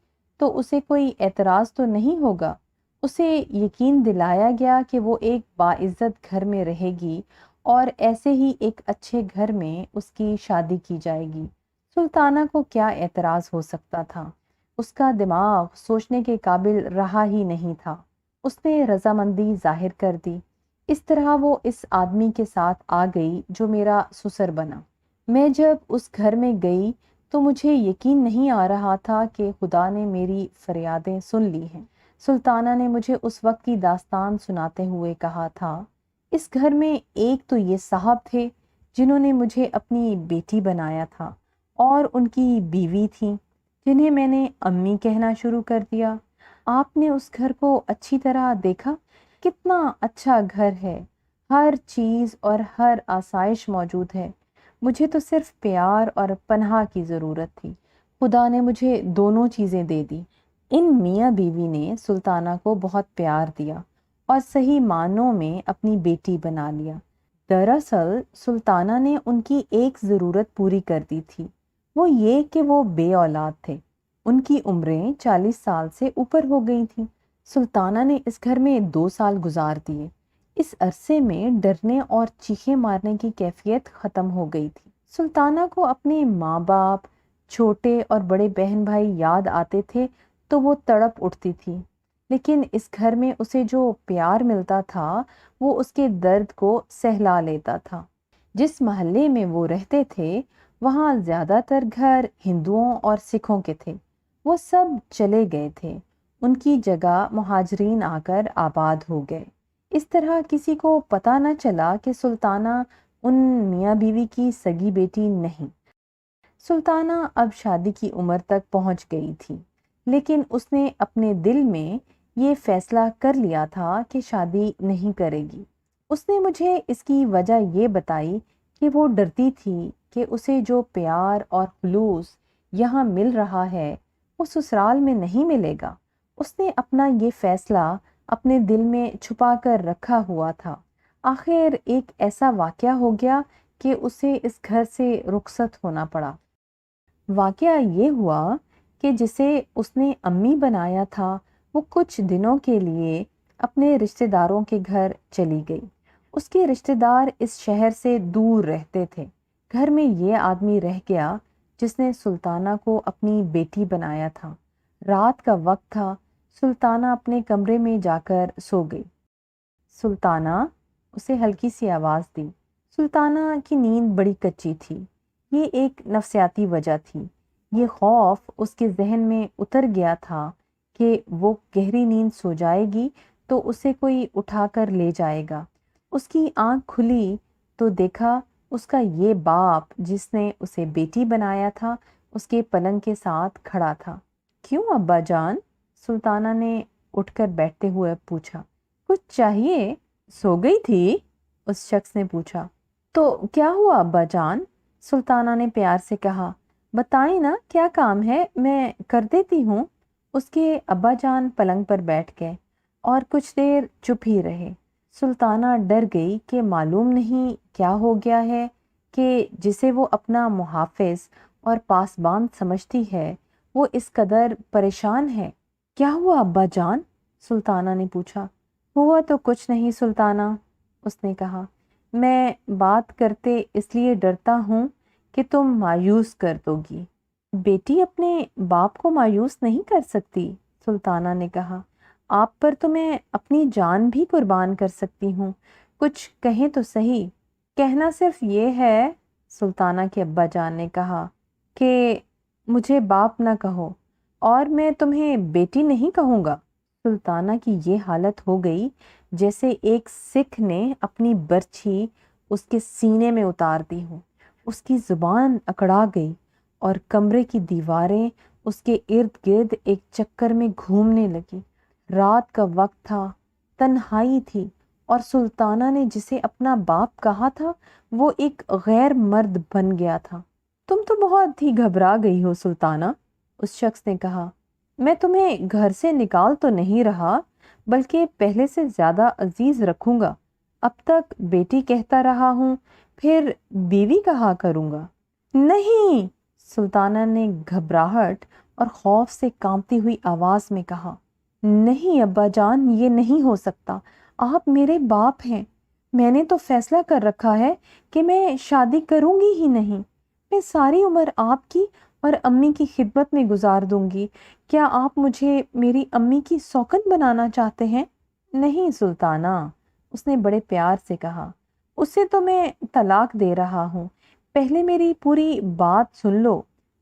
تو اسے کوئی اعتراض تو نہیں ہوگا۔ اسے یقین دلایا گیا کہ وہ ایک باعزت گھر میں رہے گی اور ایسے ہی ایک اچھے گھر میں اس کی شادی کی جائے گی۔ سلطانہ کو کیا اعتراض ہو سکتا تھا؟ اس کا دماغ سوچنے کے قابل رہا ہی نہیں تھا۔ اس نے رضامندی ظاہر کر دی۔ اس طرح وہ اس آدمی کے ساتھ آ گئی جو میرا سسر بنا۔ میں جب اس گھر میں گئی تو مجھے یقین نہیں آ رہا تھا کہ خدا نے میری فریادیں سن لی ہیں۔ سلطانہ نے مجھے اس وقت کی داستان سناتے ہوئے کہا تھا، اس گھر میں ایک تو یہ صاحب تھے جنہوں نے مجھے اپنی بیٹی بنایا تھا، اور ان کی بیوی تھیں جنہیں میں نے امی کہنا شروع کر دیا۔ آپ نے اس گھر کو اچھی طرح دیکھا؟ کتنا اچھا گھر ہے، ہر چیز اور ہر آسائش موجود ہے۔ مجھے تو صرف پیار اور پناہ کی ضرورت تھی، خدا نے مجھے دونوں چیزیں دے دی۔ ان میاں بیوی نے سلطانہ کو بہت پیار دیا اور صحیح معنوں میں اپنی بیٹی بنا لیا۔ دراصل سلطانہ نے ان کی ایک ضرورت پوری کر دی تھی، وہ یہ کہ وہ بے اولاد تھے۔ ان کی عمریں 40 سال سے اوپر ہو گئی تھیں۔ سلطانہ نے اس گھر میں 2 سال گزار دیے۔ اس عرصے میں ڈرنے اور چیخیں مارنے کی کیفیت ختم ہو گئی تھی۔ سلطانہ کو اپنے ماں باپ، چھوٹے اور بڑے بہن بھائی یاد آتے تھے تو وہ تڑپ اٹھتی تھی، لیکن اس گھر میں اسے جو پیار ملتا تھا وہ اس کے درد کو سہلا لیتا تھا۔ جس محلے میں وہ رہتے تھے وہاں زیادہ تر گھر ہندوؤں اور سکھوں کے تھے، وہ سب چلے گئے تھے، ان کی جگہ مہاجرین آ کر آباد ہو گئے۔ اس طرح کسی کو پتہ نہ چلا کہ سلطانہ ان میاں بیوی کی سگی بیٹی نہیں۔ سلطانہ اب شادی کی عمر تک پہنچ گئی تھی، لیکن اس نے اپنے دل میں یہ فیصلہ کر لیا تھا کہ شادی نہیں کرے گی۔ اس نے مجھے اس کی وجہ یہ بتائی کہ وہ ڈرتی تھی کہ اسے جو پیار اور خلوص یہاں مل رہا ہے وہ سسرال میں نہیں ملے گا۔ اس نے اپنا یہ فیصلہ اپنے دل میں چھپا کر رکھا ہوا تھا۔ آخر ایک ایسا واقعہ ہو گیا کہ اسے اس گھر سے رخصت ہونا پڑا۔ واقعہ یہ ہوا کہ جسے اس نے امی بنایا تھا وہ کچھ دنوں کے لیے اپنے رشتہ داروں کے گھر چلی گئی۔ اس کے رشتہ دار اس شہر سے دور رہتے تھے۔ گھر میں یہ آدمی رہ گیا جس نے سلطانہ کو اپنی بیٹی بنایا تھا۔ رات کا وقت تھا، سلطانہ اپنے کمرے میں جا کر سو گئی۔ سلطانہ، اسے ہلکی سی آواز دی۔ سلطانہ کی نیند بڑی کچی تھی۔ یہ ایک نفسیاتی وجہ تھی۔ یہ خوف اس کے ذہن میں اتر گیا تھا کہ وہ گہری نیند سو جائے گی تو اسے کوئی اٹھا کر لے جائے گا۔ اس کی آنکھ کھلی تو دیکھا اس کا یہ باپ جس نے اسے بیٹی بنایا تھا اس کے پلنگ کے ساتھ کھڑا تھا۔ کیوں ابا جان؟ سلطانہ نے اٹھ کر بیٹھتے ہوئے پوچھا۔ کچھ چاہیے؟ سو گئی تھی؟ اس شخص نے پوچھا۔ تو کیا ہوا ابا جان؟ سلطانہ نے پیار سے کہا۔ بتائیں نا کیا کام ہے، میں کر دیتی ہوں۔ اس کے ابا جان پلنگ پر بیٹھ گئے اور کچھ دیر چپ ہی رہے۔ سلطانہ ڈر گئی کہ معلوم نہیں کیا ہو گیا ہے کہ جسے وہ اپنا محافظ اور پاسبان سمجھتی ہے وہ اس قدر پریشان ہے۔ کیا ہوا ابا جان؟ سلطانہ نے پوچھا۔ ہوا تو کچھ نہیں سلطانہ، اس نے کہا۔ میں بات کرتے اس لیے ڈرتا ہوں کہ تم مایوس کر دو گی۔ بیٹی اپنے باپ کو مایوس نہیں کر سکتی، سلطانہ نے کہا۔ آپ پر تو میں اپنی جان بھی قربان کر سکتی ہوں، کچھ کہیں تو صحیح۔ کہنا صرف یہ ہے، سلطانہ کے ابا جان نے کہا، کہ مجھے باپ نہ کہو اور میں تمہیں بیٹی نہیں کہوں گا۔ سلطانہ کی یہ حالت ہو گئی جیسے ایک سکھ نے اپنی برچھی اس کے سینے میں اتار دی ہو۔ اس کی زبان اکڑا گئی اور کمرے کی دیواریں اس کے ارد گرد ایک چکر میں گھومنے لگی۔ رات کا وقت تھا، تنہائی تھی اور سلطانہ نے جسے اپنا باپ کہا تھا وہ ایک غیر مرد بن گیا تھا۔ تم تو بہت ہی گھبرا گئی ہو سلطانہ، اس شخص نے کہا۔ میں تمہیں گھر سے نکال تو نہیں رہا، بلکہ پہلے سے زیادہ عزیز رکھوں گا۔ اب تک بیٹی کہتا رہا ہوں، پھر بیوی کہا کروں گا۔ نہیں، سلطانہ نے گھبراہٹ اور خوف سے کانپتی ہوئی آواز میں کہا۔ نہیں ابا جان، یہ نہیں ہو سکتا، آپ میرے باپ ہیں۔ میں نے تو فیصلہ کر رکھا ہے کہ میں شادی کروں گی ہی نہیں۔ میں ساری عمر آپ کی اور امی کی خدمت میں گزار دوں گی۔ کیا آپ مجھے میری امی کی سوکن بنانا چاہتے ہیں؟ نہیں سلطانہ، اس نے بڑے پیار سے کہا۔ اسے تو میں طلاق دے رہا ہوں، پہلے میری پوری بات سن لو۔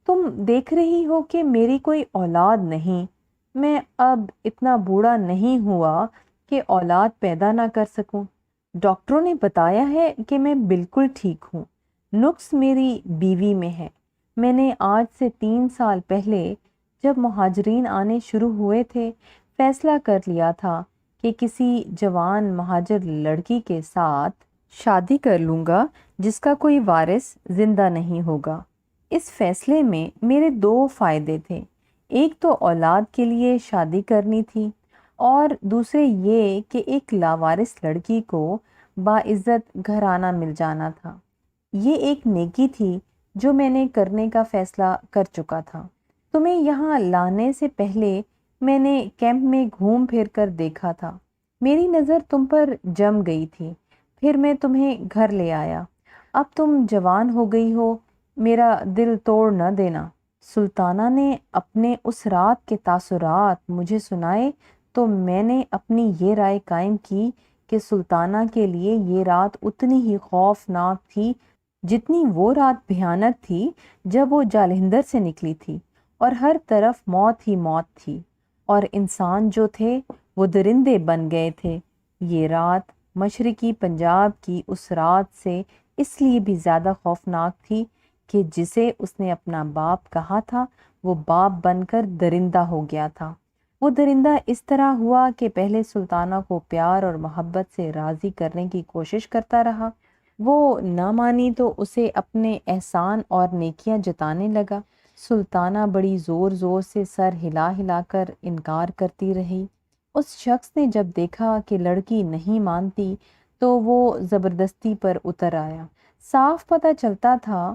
تم دیکھ رہی ہو کہ میری کوئی اولاد نہیں، میں اب اتنا بوڑھا نہیں ہوا کہ اولاد پیدا نہ کر سکوں۔ ڈاکٹروں نے بتایا ہے کہ میں بالکل ٹھیک ہوں۔ نقص میری بیوی میں ہے۔ میں نے آج سے 3 سال پہلے جب مہاجرین آنے شروع ہوئے تھے فیصلہ کر لیا تھا کہ کسی جوان مہاجر لڑکی کے ساتھ شادی کر لوں گا جس کا کوئی وارث زندہ نہیں ہوگا۔ اس فیصلے میں میرے 2 فائدے تھے، ایک تو اولاد کے لیے شادی کرنی تھی اور دوسرے یہ کہ ایک لاوارث لڑکی کو باعزت گھرانہ مل جانا تھا۔ یہ ایک نیکی تھی جو میں نے کرنے کا فیصلہ کر چکا تھا۔ تمہیں یہاں لانے سے پہلے میں نے کیمپ میں گھوم پھر کر دیکھا تھا، میری نظر تم پر جم گئی تھی، پھر میں تمہیں گھر لے آیا۔ اب تم جوان ہو گئی ہو، میرا دل توڑ نہ دینا۔ سلطانہ نے اپنے اس رات کے تاثرات مجھے سنائے تو میں نے اپنی یہ رائے قائم کی کہ سلطانہ کے لیے یہ رات اتنی ہی خوفناک تھی جتنی وہ رات بھیانک تھی جب وہ جالندھر سے نکلی تھی اور ہر طرف موت ہی موت تھی اور انسان جو تھے وہ درندے بن گئے تھے۔ یہ رات مشرقی پنجاب کی اس رات سے اس لیے بھی زیادہ خوفناک تھی کہ جسے اس نے اپنا باپ کہا تھا وہ باپ بن کر درندہ ہو گیا تھا۔ وہ درندہ اس طرح ہوا کہ پہلے سلطانہ کو پیار اور محبت سے راضی کرنے کی کوشش کرتا رہا، وہ نہ مانی تو اسے اپنے احسان اور نیکیاں جتانے لگا۔ سلطانہ بڑی زور زور سے سر ہلا ہلا کر انکار کرتی رہی۔ اس شخص نے جب دیکھا کہ لڑکی نہیں مانتی تو وہ زبردستی پر اتر آیا۔ صاف پتہ چلتا تھا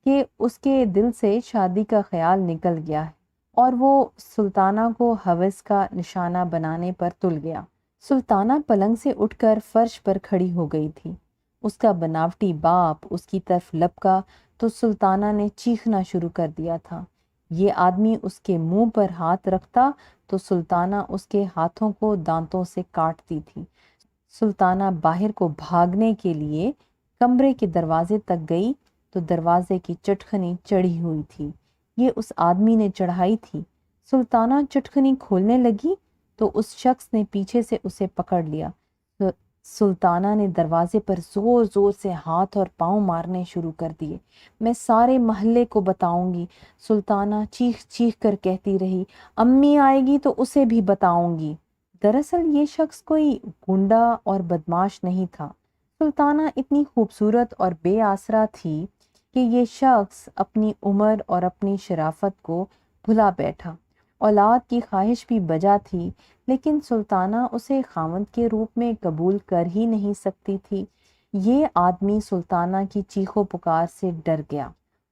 کہ اس کے دل سے شادی کا خیال نکل گیا ہے اور وہ سلطانہ کو ہوس کا نشانہ بنانے پر تل گیا۔ سلطانہ پلنگ سے اٹھ کر فرش پر کھڑی ہو گئی تھی۔ اس کا بناوٹی باپ اس کی طرف لپکا تو سلطانہ نے چیخنا شروع کر دیا تھا۔ یہ آدمی اس کے منہ پر ہاتھ رکھتا تو سلطانہ اس کے ہاتھوں کو دانتوں سے کاٹتی تھی۔ سلطانہ باہر کو بھاگنے کے لیے کمرے کے دروازے تک گئی تو دروازے کی چٹکنی چڑھی ہوئی تھی۔ یہ اس آدمی نے چڑھائی تھی۔ سلطانہ چٹکنی کھولنے لگی تو اس شخص نے پیچھے سے اسے پکڑ لیا۔ سلطانہ نے دروازے پر زور زور سے ہاتھ اور پاؤں مارنے شروع کر دیے۔ میں سارے محلے کو بتاؤں گی، سلطانہ چیخ چیخ کر کہتی رہی، امی آئے گی تو اسے بھی بتاؤں گی۔ دراصل یہ شخص کوئی گنڈا اور بدماش نہیں تھا۔ سلطانہ اتنی خوبصورت اور بے آسرا تھی کہ یہ شخص اپنی عمر اور اپنی شرافت کو بھلا بیٹھا۔ اولاد کی خواہش بھی بجا تھی، لیکن سلطانہ اسے خاوند کے روپ میں قبول کر ہی نہیں سکتی تھی۔ یہ آدمی سلطانہ کی چیخ و پکار سے ڈر گیا۔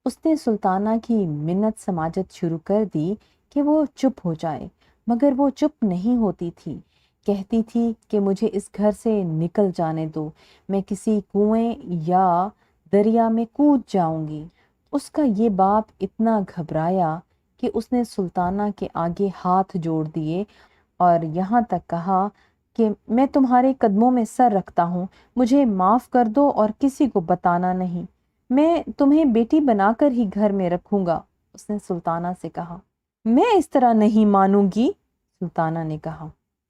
اس نے سلطانہ کی منت سماجت شروع کر دی کہ وہ چپ ہو جائے، مگر وہ چپ نہیں ہوتی تھی۔ کہتی تھی کہ مجھے اس گھر سے نکل جانے دو، میں کسی کنویں یا دریا میں کود جاؤں گی۔ اس کا یہ باپ اتنا گھبرایا کہ اس نے سلطانہ کے آگے ہاتھ جوڑ دیے اور یہاں تک کہا کہ میں تمہارے قدموں میں سر رکھتا ہوں، مجھے معاف کر دو اور کسی کو بتانا نہیں، میں تمہیں بیٹی بنا کر ہی گھر میں رکھوں گا۔ اس نے سلطانہ سے کہا۔ میں اس طرح نہیں مانوں گی، سلطانہ نے کہا۔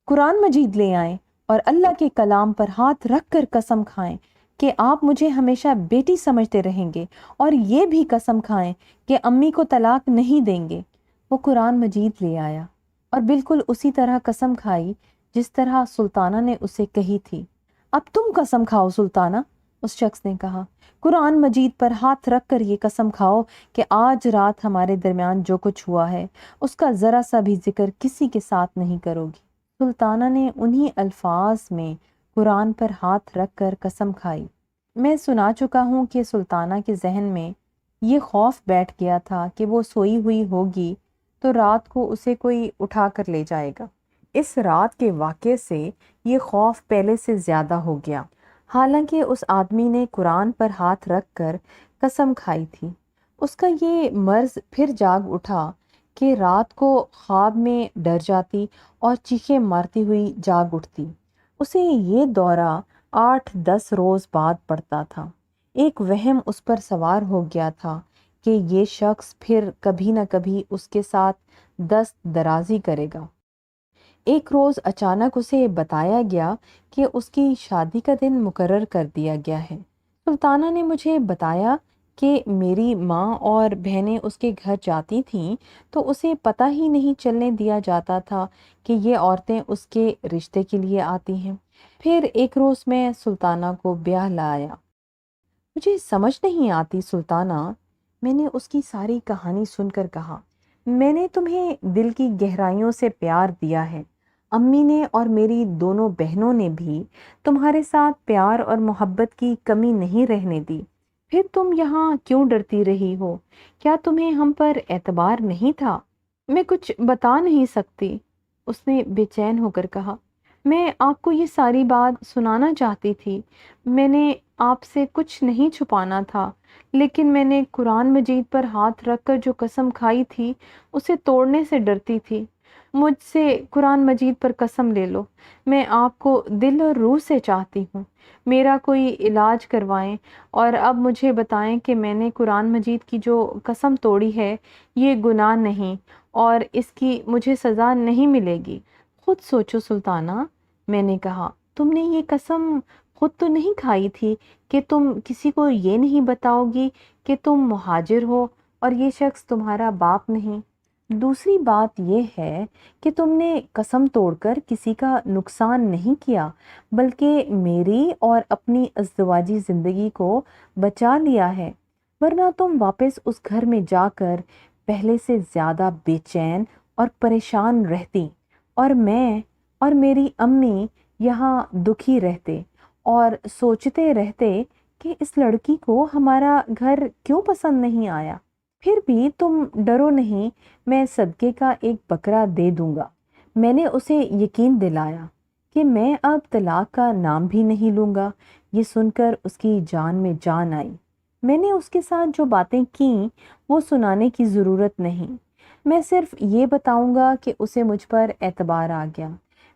قرآن مجید لے آئیں اور اللہ کے کلام پر ہاتھ رکھ کر قسم کھائیں کہ آپ مجھے ہمیشہ بیٹی سمجھتے رہیں گے، اور یہ بھی قسم کھائیں کہ امی کو طلاق نہیں دیں گے۔ وہ قرآن مجید لے آیا اور بالکل اسی طرح قسم کھائی جس طرح سلطانہ نے اسے کہی تھی۔ اب تم قسم کھاؤ سلطانہ، اس شخص نے کہا۔ قرآن مجید پر ہاتھ رکھ کر یہ قسم کھاؤ کہ آج رات ہمارے درمیان جو کچھ ہوا ہے اس کا ذرا سا بھی ذکر کسی کے ساتھ نہیں کرو گی۔ سلطانہ نے انہی الفاظ میں قرآن پر ہاتھ رکھ کر قسم کھائی۔ میں سنا چکا ہوں کہ سلطانہ کے ذہن میں یہ خوف بیٹھ گیا تھا کہ وہ سوئی ہوئی ہوگی تو رات کو اسے کوئی اٹھا کر لے جائے گا۔ اس رات کے واقعے سے یہ خوف پہلے سے زیادہ ہو گیا، حالانکہ اس آدمی نے قرآن پر ہاتھ رکھ کر قسم کھائی تھی۔ اس کا یہ مرض پھر جاگ اٹھا کہ رات کو خواب میں ڈر جاتی اور چیخیں مارتی ہوئی جاگ اٹھتی۔ اسے یہ دورہ 8-10 روز بعد پڑتا تھا۔ ایک وہم اس پر سوار ہو گیا تھا کہ یہ شخص پھر کبھی نہ کبھی اس کے ساتھ دست درازی کرے گا۔ ایک روز اچانک اسے بتایا گیا کہ اس کی شادی کا دن مقرر کر دیا گیا ہے۔ سلطانہ نے مجھے بتایا کہ میری ماں اور بہنیں اس کے گھر جاتی تھیں تو اسے پتہ ہی نہیں چلنے دیا جاتا تھا کہ یہ عورتیں اس کے رشتے کے لیے آتی ہیں۔ پھر ایک روز میں سلطانہ کو بیاہ لایا۔ مجھے سمجھ نہیں آتی سلطانہ، میں نے اس کی ساری کہانی سن کر کہا، میں نے تمہیں دل کی گہرائیوں سے پیار دیا ہے، امی نے اور میری دونوں بہنوں نے بھی تمہارے ساتھ پیار اور محبت کی کمی نہیں رہنے دی، پھر تم یہاں کیوں ڈرتی رہی ہو؟ کیا تمہیں ہم پر اعتبار نہیں تھا؟ میں کچھ بتا نہیں سکتی، اس نے بے چین ہو کر کہا۔ میں آپ کو یہ ساری بات سنانا چاہتی تھی، میں نے آپ سے کچھ نہیں چھپانا تھا، لیکن میں نے قرآن مجید پر ہاتھ رکھ کر جو قسم کھائی تھی اسے توڑنے سے ڈرتی تھی۔ مجھ سے قرآن مجید پر قسم لے لو، میں آپ کو دل اور روح سے چاہتی ہوں، میرا کوئی علاج کروائیں اور اب مجھے بتائیں کہ میں نے قرآن مجید کی جو قسم توڑی ہے یہ گناہ نہیں اور اس کی مجھے سزا نہیں ملے گی۔ خود سوچو سلطانہ، میں نے کہا، تم نے یہ قسم خود تو نہیں کھائی تھی کہ تم کسی کو یہ نہیں بتاؤ گی کہ تم مہاجر ہو اور یہ شخص تمہارا باپ نہیں۔ دوسری بات یہ ہے کہ تم نے قسم توڑ کر کسی کا نقصان نہیں کیا، بلکہ میری اور اپنی ازدواجی زندگی کو بچا لیا ہے، ورنہ تم واپس اس گھر میں جا کر پہلے سے زیادہ بے چین اور پریشان رہتی، اور میں اور میری امی یہاں دکھی رہتے اور سوچتے رہتے کہ اس لڑکی کو ہمارا گھر کیوں پسند نہیں آیا۔ پھر بھی تم ڈرو نہیں، میں صدقے کا ایک بکرا دے دوں گا۔ میں نے اسے یقین دلایا کہ میں اب طلاق کا نام بھی نہیں لوں گا۔ یہ سن کر اس کی جان میں جان آئی۔ میں نے اس کے ساتھ جو باتیں کیں وہ سنانے کی ضرورت نہیں، میں صرف یہ بتاؤں گا کہ اسے مجھ پر اعتبار آ گیا۔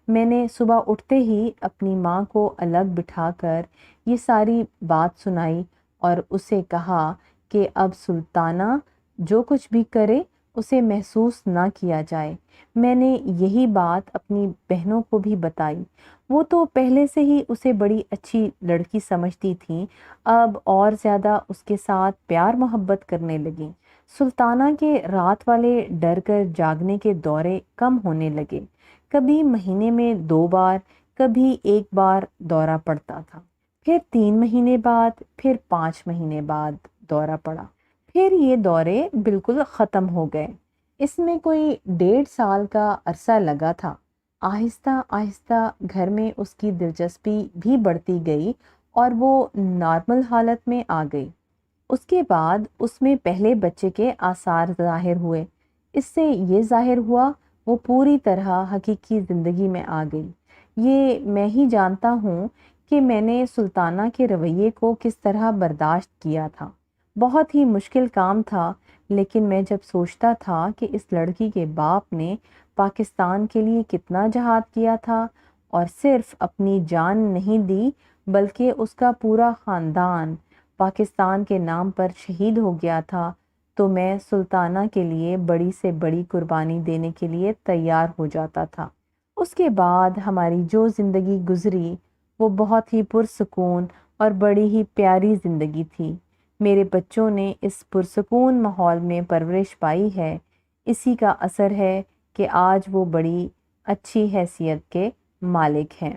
میں نے صبح اٹھتے ہی اپنی ماں کو الگ بٹھا کر یہ ساری بات سنائی اور اسے کہا کہ اب سلطانہ جو کچھ بھی کرے اسے محسوس نہ کیا جائے۔ میں نے یہی بات اپنی بہنوں کو بھی بتائی، وہ تو پہلے سے ہی اسے بڑی اچھی لڑکی سمجھتی تھیں، اب اور زیادہ اس کے ساتھ پیار محبت کرنے لگیں۔ سلطانہ کے رات والے ڈر کر جاگنے کے دورے کم ہونے لگے، کبھی مہینے میں 2 بار، کبھی 1 بار دورہ پڑتا تھا، پھر 3 مہینے بعد، پھر 5 مہینے بعد دورہ پڑا، پھر یہ دورے بالکل ختم ہو گئے۔ اس میں کوئی 1.5 سال کا عرصہ لگا تھا۔ آہستہ آہستہ گھر میں اس کی دلچسپی بھی بڑھتی گئی اور وہ نارمل حالت میں آ گئی۔ اس کے بعد اس میں پہلے بچے کے آثار ظاہر ہوئے۔ اس سے یہ ظاہر ہوا وہ پوری طرح حقیقی زندگی میں آ گئی۔ یہ میں ہی جانتا ہوں کہ میں نے سلطانہ کے رویے کو کس طرح برداشت کیا تھا۔ بہت ہی مشکل کام تھا، لیکن میں جب سوچتا تھا کہ اس لڑکی کے باپ نے پاکستان کے لیے کتنا جہاد کیا تھا اور صرف اپنی جان نہیں دی بلکہ اس کا پورا خاندان پاکستان کے نام پر شہید ہو گیا تھا، تو میں سلطانہ کے لیے بڑی سے بڑی قربانی دینے کے لیے تیار ہو جاتا تھا۔ اس کے بعد ہماری جو زندگی گزری وہ بہت ہی پرسکون اور بڑی ہی پیاری زندگی تھی۔ میرے بچوں نے اس پرسکون ماحول میں پرورش پائی ہے، اسی کا اثر ہے کہ آج وہ بڑی اچھی حیثیت کے مالک ہیں۔